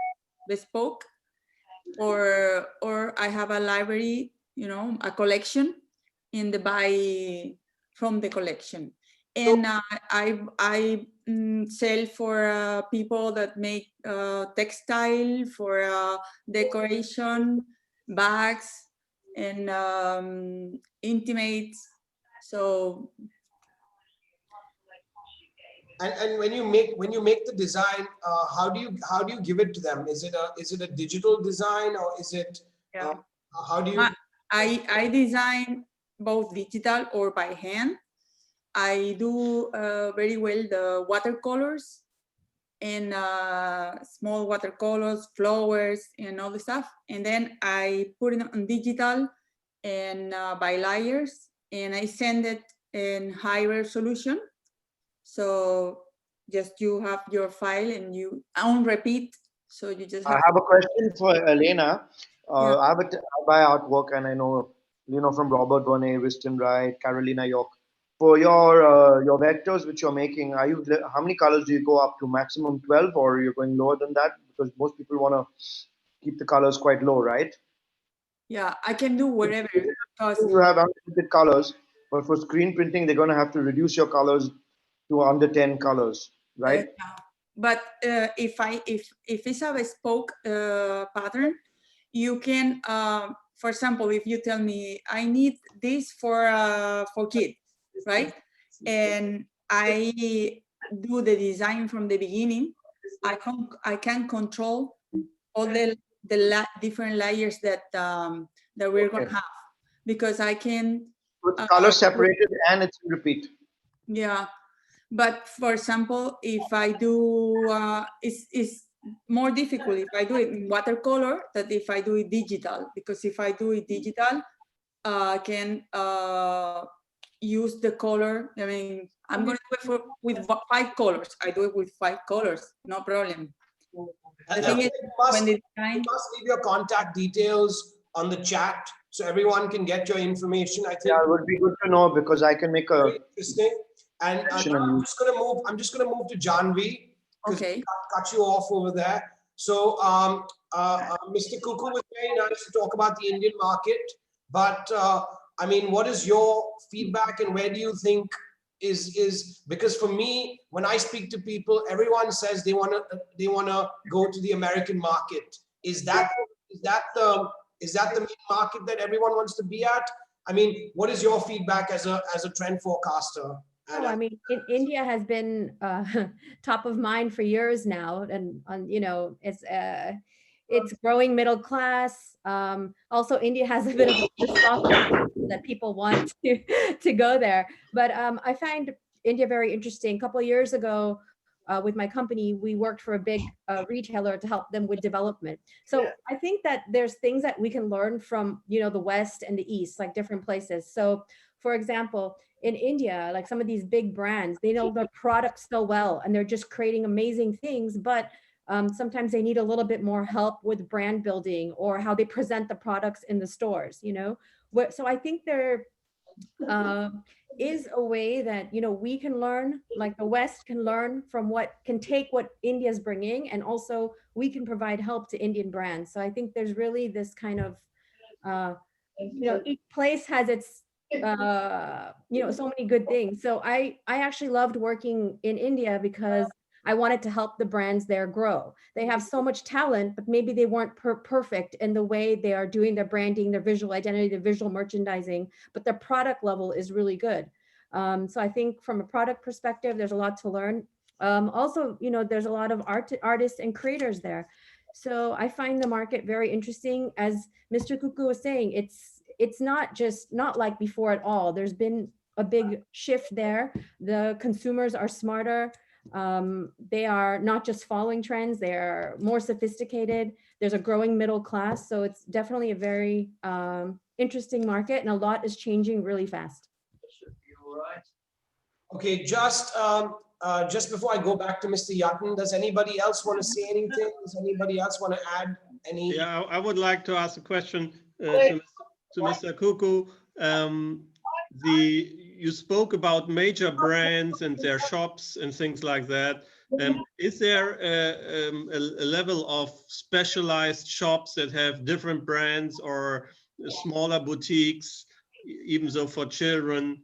bespoke, or I have a library, a collection, and buy from the collection. And I sell for people that make textile, for decoration, bags, and intimates. So.
And when you make the design, how do you give it to them? Is it a digital design, or is it how do you?
I design both digital or by hand. I do very well the watercolors and small watercolors, flowers, and all the stuff, and then I put it on digital and by layers, and I send it in high resolution. So just you have your file and you on repeat. So you just have.
I have a question for Elena. I buy artwork, and I know from Robert Bonet, Weston Wright, Carolina York. For your vectors which you're making, how many colors do you go up to? Maximum 12, or you're going lower than that? Because most people want to keep the colors quite low, right?
Yeah, I can do whatever.
You have unlimited colors, but for screen printing, they're going to have to reduce your colors to under 10 colors, right?
But if it's a bespoke pattern, you can, for example, if you tell me I need this for kids, right? And I do the design from the beginning, I can control all the different layers that we're gonna have, because I can.
With color separated and it's repeat.
Yeah, But for example, if I do, it's more difficult if I do it in watercolor than if I do it digital, because if I do it digital, I can use the color. I mean, I'm going to do it with 5 colors. I do it with 5 colors, no problem. The thing is, when the design,
you must leave your contact details on the chat so everyone can get your information. I think
Yeah, it would be good to know because I can make a.
very interesting. And I'm just going to move. I'm just going to move to Janvi because
okay.
cut you off over there. So, Mr. Kuku, was very nice to talk about the Indian market, but I mean, what is your feedback and where do you think is because for me, when I speak to people, everyone says they want to go to the American market. Is that the main market that everyone wants to be at? I mean, what is your feedback as a trend forecaster?
Oh, I mean, India has been top of mind for years now, and you know, it's growing middle class. Also, India has a bit of the soft that people want to go there. But I find India very interesting. A couple of years ago, with my company, we worked for a big retailer to help them with development. So I think that there's things that we can learn from, you know, the West and the East, like different places. So, for example, in India, like some of these big brands, they know their products so well and they're just creating amazing things, but sometimes they need a little bit more help with brand building or how they present the products in the stores, you know? So I think there is a way that, you know, we can learn, like the West can learn from can take what India's bringing, and also we can provide help to Indian brands. So I think there's really this kind of, you know, each place has its you know, so many good things. So I actually loved working in India because I wanted to help the brands there grow. They have so much talent, but maybe they weren't perfect in the way they are doing their branding, their visual identity, their visual merchandising, but their product level is really good. So I think from a product perspective, there's a lot to learn. Also, you know, there's a lot of artists and creators there. So I find the market very interesting. As Mr. Kuku was saying, it's not like before at all. There's been a big shift there. The consumers are smarter. They are not just following trends, they are more sophisticated. There's a growing middle class. So it's definitely a very interesting market, and a lot is changing really fast.
Okay, just before I go back to Mr. Yatton, does anybody else want to say anything? Does anybody else want to add any?
Yeah, I would like to ask a question to Mr. Kuku. You spoke about major brands and their shops and things like that. Is there a level of specialized shops that have different brands or smaller boutiques, even though for children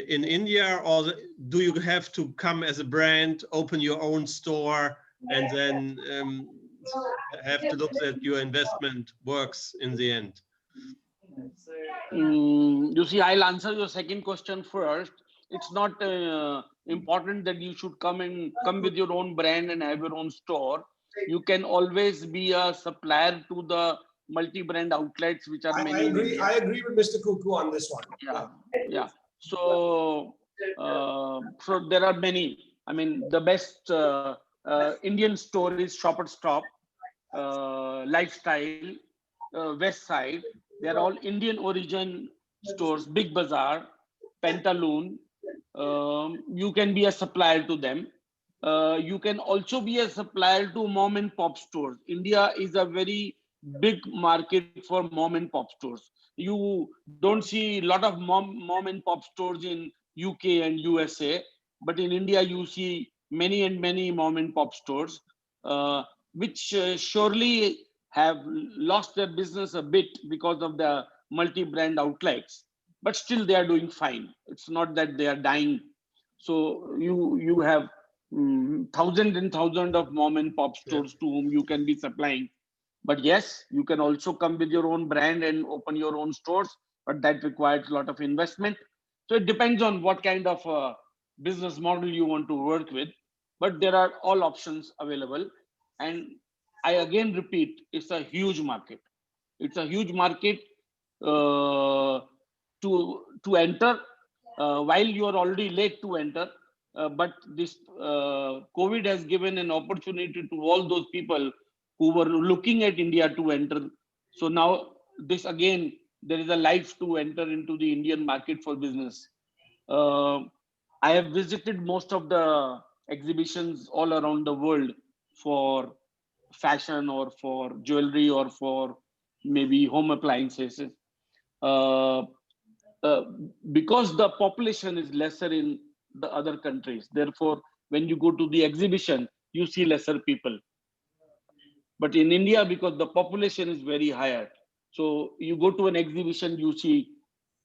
in India, or do you have to come as a brand, open your own store, and then have to look that your investment works in the end?
You see, I'll answer your second question first. It's not important that you should come with your own brand and have your own store. You can always be a supplier to the multi-brand outlets which are many.
I agree with Mr. Kuku on this one.
Yeah. So there are many. I mean, the best Indian store is Shoppers Stop, Lifestyle, West Side. They are all Indian origin stores. Big Bazaar, Pantaloon. You can be a supplier to them. You can also be a supplier to mom and pop stores. India is a very big market for mom and pop stores. You don't see a lot of mom and pop stores in UK and USA, but in India you see many and many mom and pop stores, which surely have lost their business a bit because of the multi-brand outlets, but still they are doing fine. It's not that they are dying. So you have thousands and thousands of mom and pop stores to whom you can be supplying. But yes, you can also come with your own brand and open your own stores, but that requires a lot of investment. So it depends on what kind of business model you want to work with, but there are all options available. And I again repeat, it's a huge market. It's a huge market to enter while you are already late to enter. but this COVID has given an opportunity to all those people who were looking at India to enter. So now this again, there is a life to enter into the Indian market for business. I have visited most of the exhibitions all around the world for fashion or for jewelry or for maybe home appliances. Because the population is lesser in the other countries. Therefore, when you go to the exhibition, you see lesser people. But in India, because the population is very higher, so you go to an exhibition, you see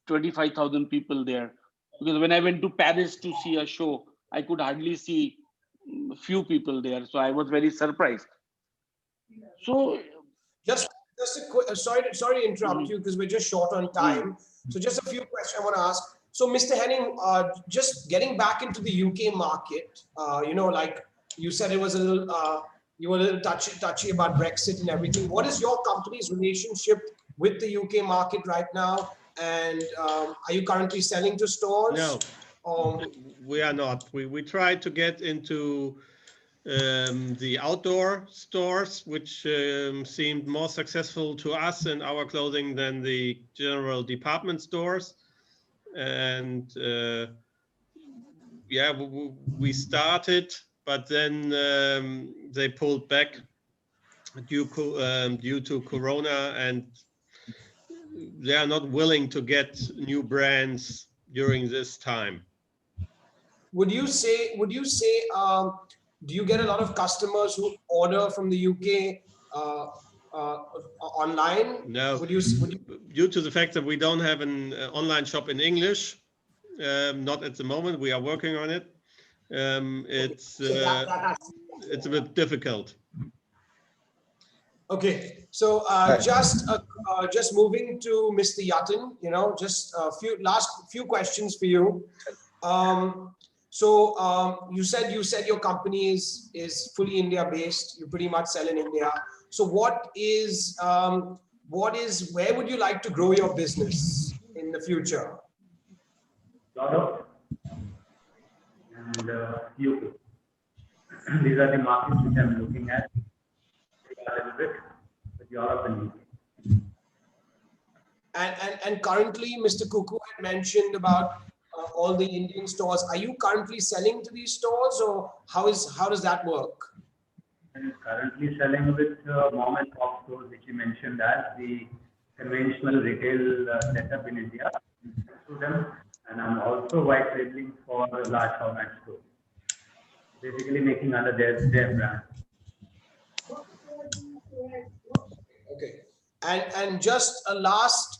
25,000 people there. Because when I went to Paris to see a show, I could hardly see few people there. So I was very surprised. So
just a quick, sorry to interrupt you because we're just short on time. So just a few questions I want to ask. So Mr. Henning, just getting back into the UK market, you know, like you said, it was a little, you were a little touchy about Brexit and everything. What is your company's relationship with the UK market right now? And are you currently selling to stores?
No, we are not. We try to get into the outdoor stores, which seemed more successful to us and our clothing than the general department stores. And yeah, we started, but then they pulled back due to Corona, and they are not willing to get new brands during this time.
Would you say, do you get a lot of customers who order from the UK online?
No,
would you,
due to the fact that we don't have an online shop in English, not at the moment. We are working on it. It's a bit difficult.
Okay, so just moving to Mr. Yatin, you know, just a few questions for you. You said your company is fully India based. You pretty much sell in India. So where would you like to grow your business in the future?
Europe and UK. These are the markets which I'm looking at. A little bit, but Europe and UK.
And currently, Mr. Kuku had mentioned about all the Indian stores. Are you currently selling to these stores, or how does that work?
I'm currently selling with mom and pop stores, which you mentioned as the conventional retail setup in India to them, and I'm also white labeling for large format stores, basically making under their brand.
Okay, and just a last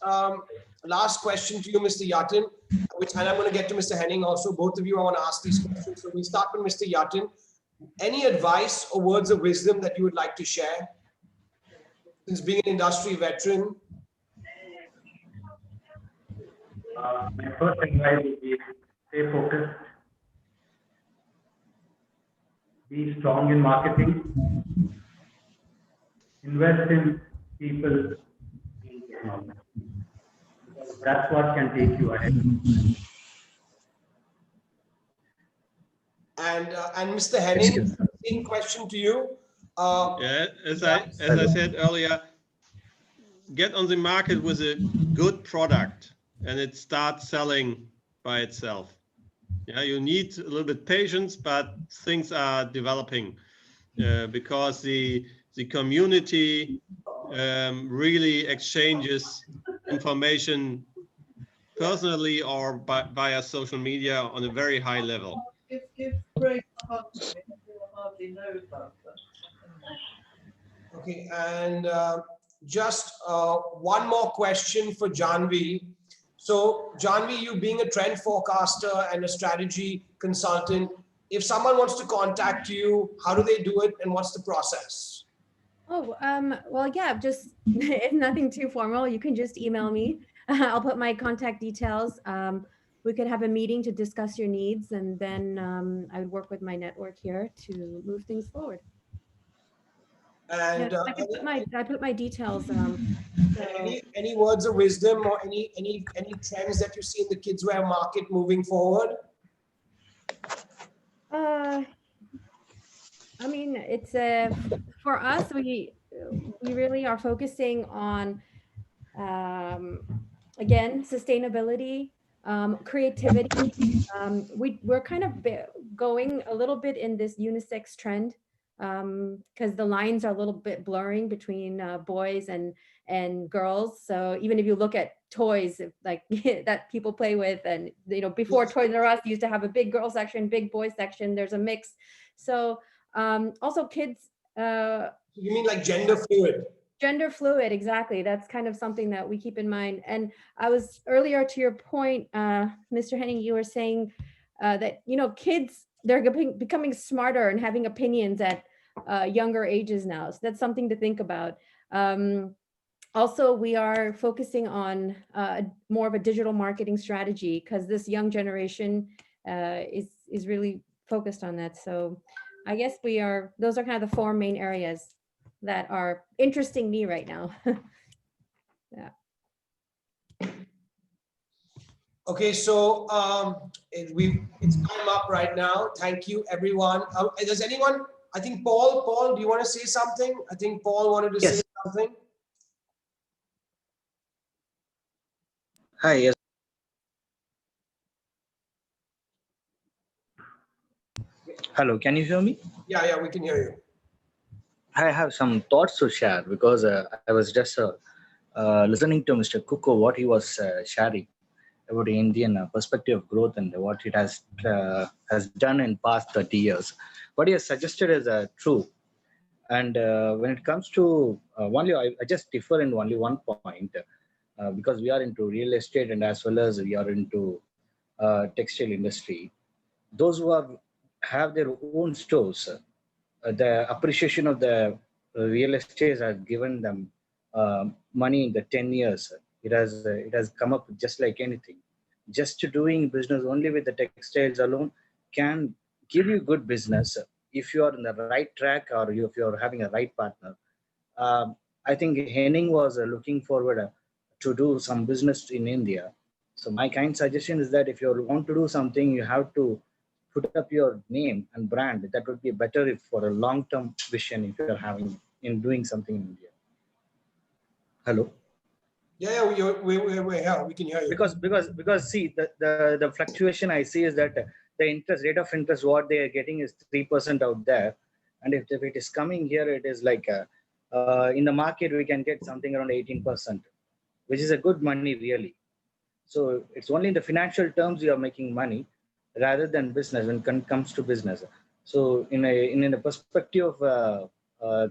question to you, Mr. Yatin, and I'm going to get to Mr. Henning also. Both of you, I want to ask these questions. So we'll start with Mr. Yatin. Any advice or words of wisdom that you would like to share, since being an industry veteran?
My first advice would be stay focused, be strong in marketing, invest in people, that's what can take you ahead.
And Mr. Henning, same question to you.
Yeah, as I said earlier, get on the market with a good product, and it starts selling by itself. Yeah, you need a little bit patience, but things are developing because the community really exchanges information personally or via social media on a very high level.
Okay, and just one more question for Janvi. So Janvi, you being a trend forecaster and a strategy consultant, if someone wants to contact you, how do they do it and what's the process?
Oh, well, yeah, just if nothing too formal, you can just email me. I'll put my contact details. We could have a meeting to discuss your needs, and then I would work with my network here to move things forward.
And
yeah, I put my details. So.
Any words of wisdom or any trends that you see in the kidswear market moving forward?
I mean, it's for us, we really are focusing on again, sustainability, creativity. We're kind of going a little bit in this unisex trend because the lines are a little bit blurring between boys and girls. So even if you look at toys like that people play with, and you know, before Toys R Us used to have a big girl section, big boy section. There's a mix. So also kids.
You mean like gender fluid?
Gender fluid, exactly. That's kind of something that we keep in mind. And I was earlier to your point, Mr. Henning, you were saying that, you know, kids, they're becoming smarter and having opinions at younger ages now. So that's something to think about. Also, we are focusing on more of a digital marketing strategy because this young generation is really focused on that. So I guess those are kind of the four main areas that are interesting me right now. Yeah.
Okay, so it's time up right now. Thank you, everyone. Does anyone? I think Paul, do you want to say something? I think Paul wanted to say something.
Hi, yes. Hello, can you hear me?
Yeah, we can hear you.
I have some thoughts to share because I was just listening to Mr. Kuko, what he was sharing about the Indian perspective of growth and what it has done in past 30 years. What he has suggested is true. And when it comes to only, I just differ in only one point because we are into real estate and as well as we are into textile industry. Those who have their own stores, the appreciation of the real estate has given them money in the 10 years. It has come up just like anything. Just doing business only with the textiles alone can give you good business if you are in the right track or if you are having a right partner. I think Henning was looking forward to do some business in India. So my kind suggestion is that if you want to do something, you have to put up your name and brand. That would be better if for a long-term vision if you're having in doing something in India. Hello.
Yeah, we're here. We can hear you.
Because see the fluctuation I see is that the interest rate of interest what they are getting is 3% out there, and if it is coming here, it is like in the market we can get something around 18%, which is a good money really. So it's only in the financial terms you are making money rather than business when it comes to business. So in a perspective of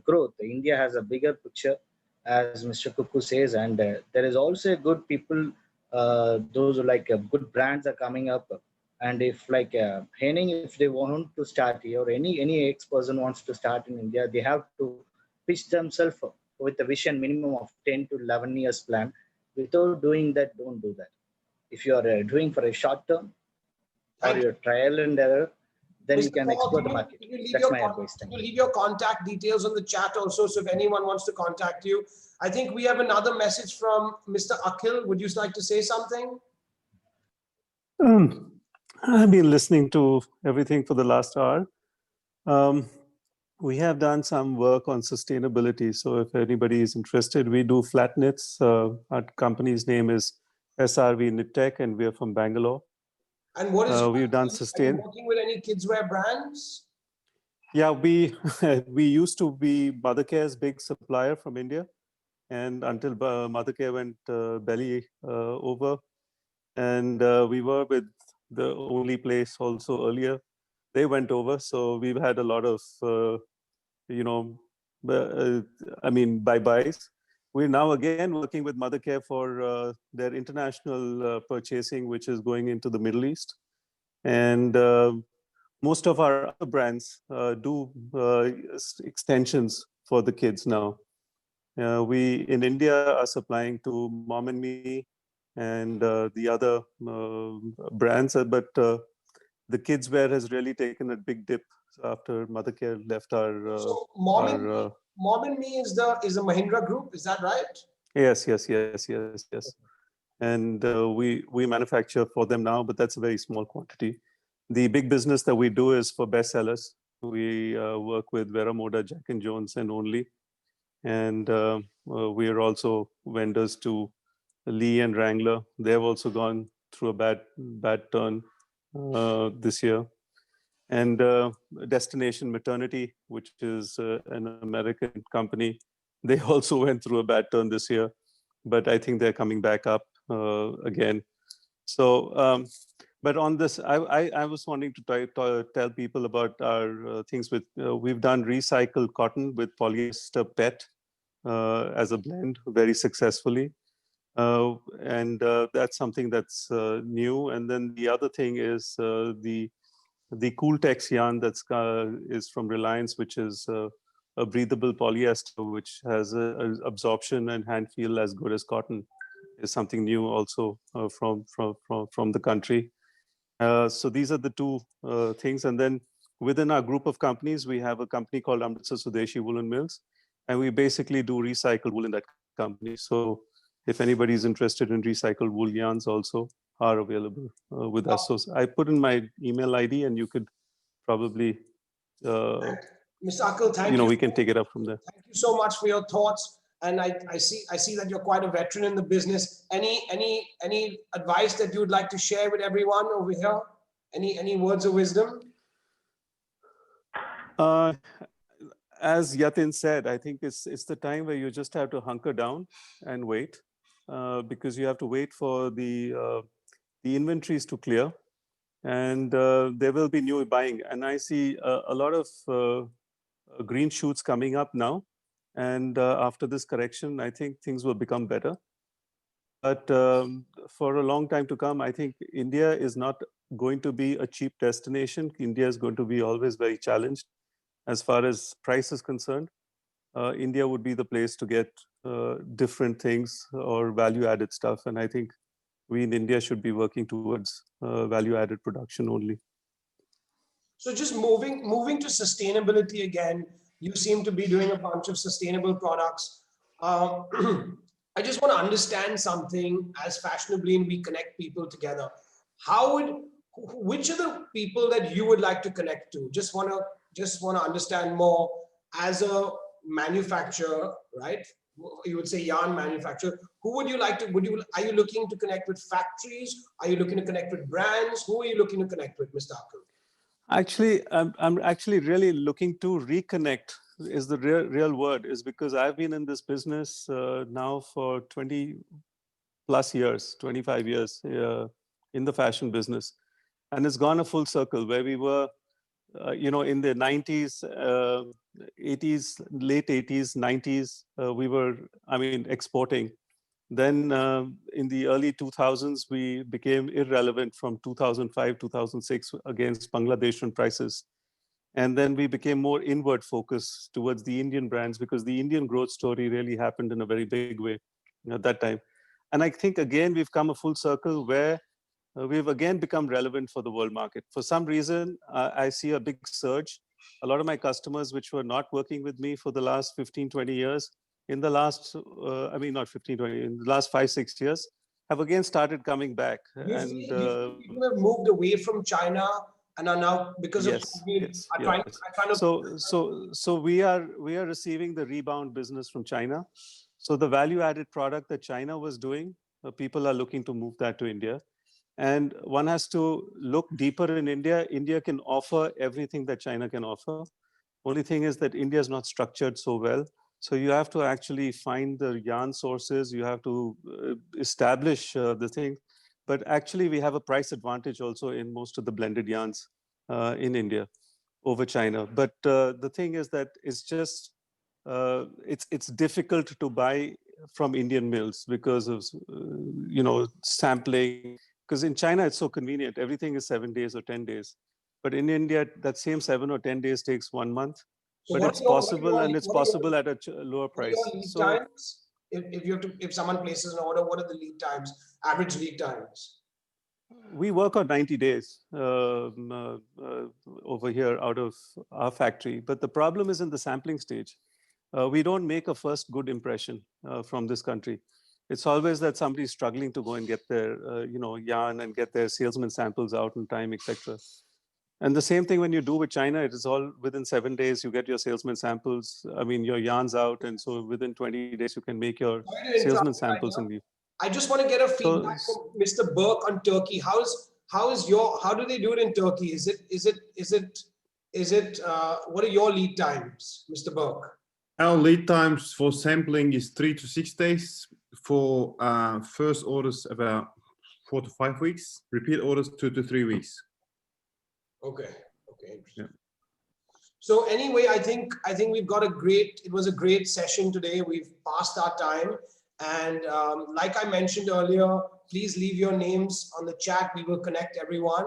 growth, India has a bigger picture, as Mr. Kuku says, and there is also good people, those like good brands are coming up. And if like Henning, if they want to start here, or any ex-person wants to start in India, they have to pitch themselves with a vision minimum of 10 to 11 years plan. Without doing that, don't do that. If you are doing for a short term or your trial and error, then you can explore the market. That's my advice.
Can you leave your contact details on the chat also, so if anyone wants to contact you? I think we have another message from Mr. Akhil. Would you like to say something?
I've been listening to everything for the last hour. We have done some work on sustainability. So if anybody is interested, we do flat knits. Our company's name is SRV Knit Tech, and we are from Bangalore.
And what is
we've done
are you working with any kidswear brands?
Yeah, we used to be Mothercare's big supplier from India, and until Mothercare went belly over, and we were with the only place also earlier. They went over, so we've had a lot of bye-byes. We're now again working with Mothercare for their international purchasing, which is going into the Middle East. And most of our other brands do extensions for the kids now. We in India are supplying to Mom and Me and the other brands, but the kids wear has really taken a big dip after Mothercare left our.
So Mom and Me is a Mahindra group, is that right?
Yes. And we manufacture for them now, but that's a very small quantity. The big business that we do is for bestsellers. We work with Vera Moda, Jack and Jones, and Only. And we are also vendors to Lee and Wrangler. They've also gone through a bad turn this year. And Destination Maternity, which is an American company, they also went through a bad turn this year, but I think they're coming back up again. So, but on this, I was wanting to tell people about our things with, we've done recycled cotton with polyester PET as a blend very successfully. And that's something that's new. And then the other thing is the Cooltex yarn that's is from Reliance, which is a breathable polyester, which has a absorption and hand feel as good as cotton, is something new also from the country. So these are the two things. And then within our group of companies, we have a company called Amritsar Swadeshi Woolen Mills, and we basically do recycled wool in that company. So if anybody is interested in recycled wool yarns also are available with us. So I put in my email ID and you could probably,
Mr. Akil, thank you.
We can take it up from there.
Thank you so much for your thoughts. And I see that you're quite a veteran in the business. Any advice that you would like to share with everyone over here? Any words of wisdom?
As Yatin said, I think it's the time where you just have to hunker down and wait, because you have to wait for the inventories to clear, and there will be new buying. And I see a lot of green shoots coming up now. And after this correction, I think things will become better. But for a long time to come, I think India is not going to be a cheap destination. India is going to be always very challenged. As far as price is concerned, India would be the place to get different things or value-added stuff. And I think we in India should be working towards value-added production only.
So just moving to sustainability again, you seem to be doing a bunch of sustainable products. I just want to understand something. As Fashionablyin, we connect people together. Which are the people that you would like to connect to? Just want to understand more as a manufacturer, right? You would say yarn manufacturer. Who would you like to? Are you looking to connect with factories? Are you looking to connect with brands? Who are you looking to connect with, Mr. Akil?
Actually, I'm actually really looking to reconnect. Is the real word, is because I've been in this business now for 20 plus years, 25 years in the fashion business, and it's gone a full circle where we were. In the 90s, 80s, late 80s, 90s, we were, exporting. Then in the early 2000s, we became irrelevant from 2005, 2006 against Bangladeshi prices. And then we became more inward focused towards the Indian brands, because the Indian growth story really happened in a very big way at that time. And I think, again, we've come a full circle where we've again become relevant for the world market. For some reason, I see a big surge. A lot of my customers, which were not working with me for the last 15, 20 years, in the last, not 15, 20, in the last 5, 6 years, have again started coming back. And
people have moved away from China and are now, because of COVID, trying to...
So we are receiving the rebound business from China. So the value-added product that China was doing, people are looking to move that to India. And one has to look deeper in India. India can offer everything that China can offer. Only thing is that India is not structured so well. So you have to actually find the yarn sources. You have to establish the thing. But actually, we have a price advantage also in most of the blended yarns in India over China. But the thing is that it's just, it's difficult to buy from Indian mills because of, sampling. Because in China, it's so convenient. Everything is 7 days or 10 days. But in India, that same 7 or 10 days takes 1 month. So but it's possible, and it's possible at a lower price.
What are your lead times? If someone places an order, what are the lead times, average lead times?
We work on 90 days over here out of our factory. But the problem is in the sampling stage. We don't make a first good impression from this country. It's always that somebody's struggling to go and get their, yarn and get their salesman samples out in time, etc. And the same thing when you do with China, it is all within 7 days, you get your salesman samples. I mean, your yarns out. And so within 20 days, you can make your salesman samples.
I just want to get a feedback from Mr. Burke on Turkey. How do they do it in Turkey? What are your lead times, Mr. Burke?
Our lead times for sampling is 3 to 6 days. For first orders, about 4 to 5 weeks. Repeat orders, 2 to 3 weeks.
Okay. Yeah. So anyway, I think we've got it was a great session today. We've passed our time. And like I mentioned earlier, please leave your names on the chat. We will connect everyone.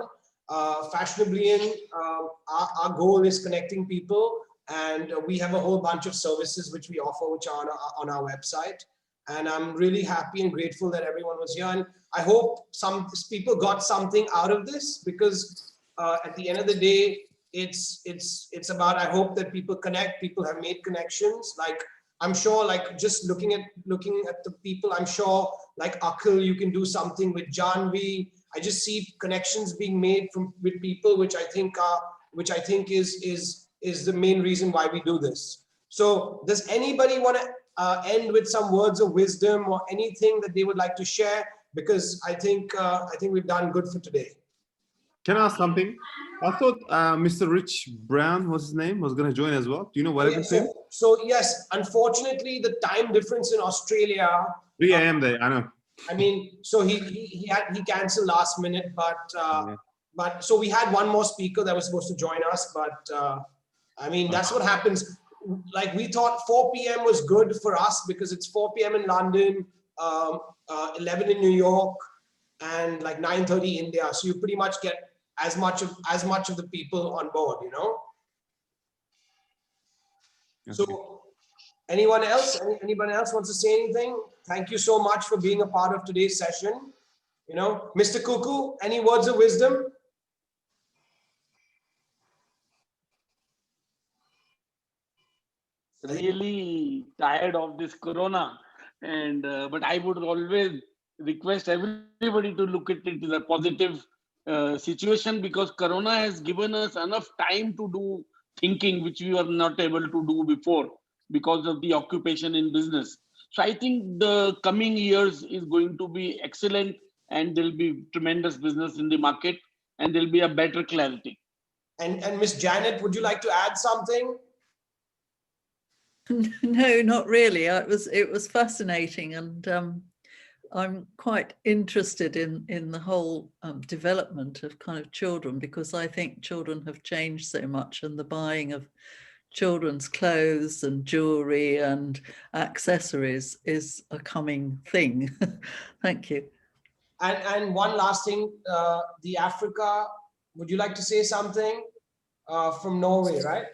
Fashionablyin, our goal is connecting people. And we have a whole bunch of services which we offer, which are on our website. And I'm really happy and grateful that everyone was here. And I hope some people got something out of this, because at the end of the day, it's about, I hope that people connect, people have made connections. Like, I'm sure, like, just looking at the people, I'm sure, like Akhil, you can do something with Janvi. I just see connections being made with people, which I think is the main reason why we do this. So does anybody want to end with some words of wisdom or anything that they would like to share? Because I think we've done good for today.
Can I ask something? I thought Mr. Rich Brown, what's his name, was going to join as well. Do you know what happened to him?
So yes, unfortunately, the time difference in Australia.
3 a.m. there, I know.
I mean, so he canceled last minute, but so we had one more speaker that was supposed to join us, but I mean, that's what happens. Like, we thought 4 p.m. was good for us because it's 4 p.m. in London, 11 in New York, and like 9:30 India. So you pretty much get as much of the people on board, you know. Okay. So anyone else wants to say anything? Thank you so much for being a part of today's session. You know, Mr. Kuku, any words of wisdom?
Really tired of this corona, and but I would always request everybody to look at it as a positive situation, because corona has given us enough time to do thinking which we were not able to do before because of the occupation in business. So I think the coming years is going to be excellent, and there'll be tremendous business in the market, and there'll be a better clarity.
And Miss Janet, would you like to add something?
No, not really. It was fascinating, and I'm quite interested in the whole development of kind of children, because I think children have changed so much, and the buying of children's clothes and jewelry and accessories is a coming thing. Thank you.
And one last thing, the Africa, would you like to say something from Norway, right?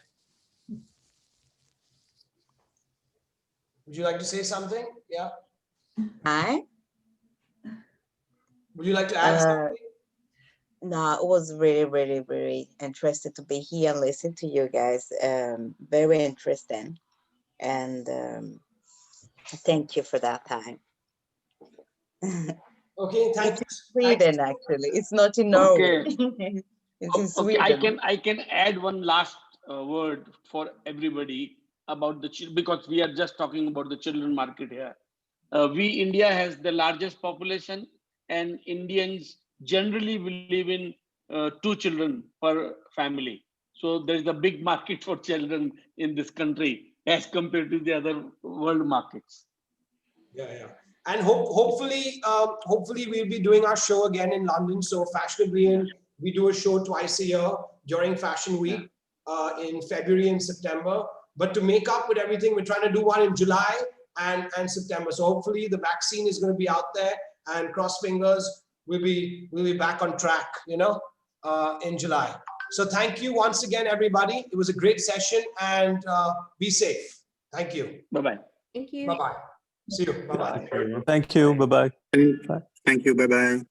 Would you like to say something? Yeah.
Hi.
Would you like to add something?
No, it was really, really, really interesting to be here and listen to you guys. Very interesting. And thank you for that time.
Okay, thank you.
Sweden, actually. It's not in Norway.
Okay.
It's in Sweden.
I can add one last word for everybody about because we are just talking about the children market here. India has the largest population, and Indians generally will live in 2 children per family. So there's a big market for children in this country as compared to the other world markets.
Yeah. And hopefully we'll be doing our show again in London. So Fashionablyin, we do a show twice a year during Fashion Week in February and September. But to make up with everything, we're trying to do one in July and September. So hopefully the vaccine is going to be out there, and cross fingers, we'll be back on track, you know, in July. So thank you once again, everybody. It was a great session, and be safe. Thank you.
Bye-bye.
Thank you.
Bye-bye. See you. Bye-bye.
Thank you. Bye-bye.
Thank you. Bye-bye.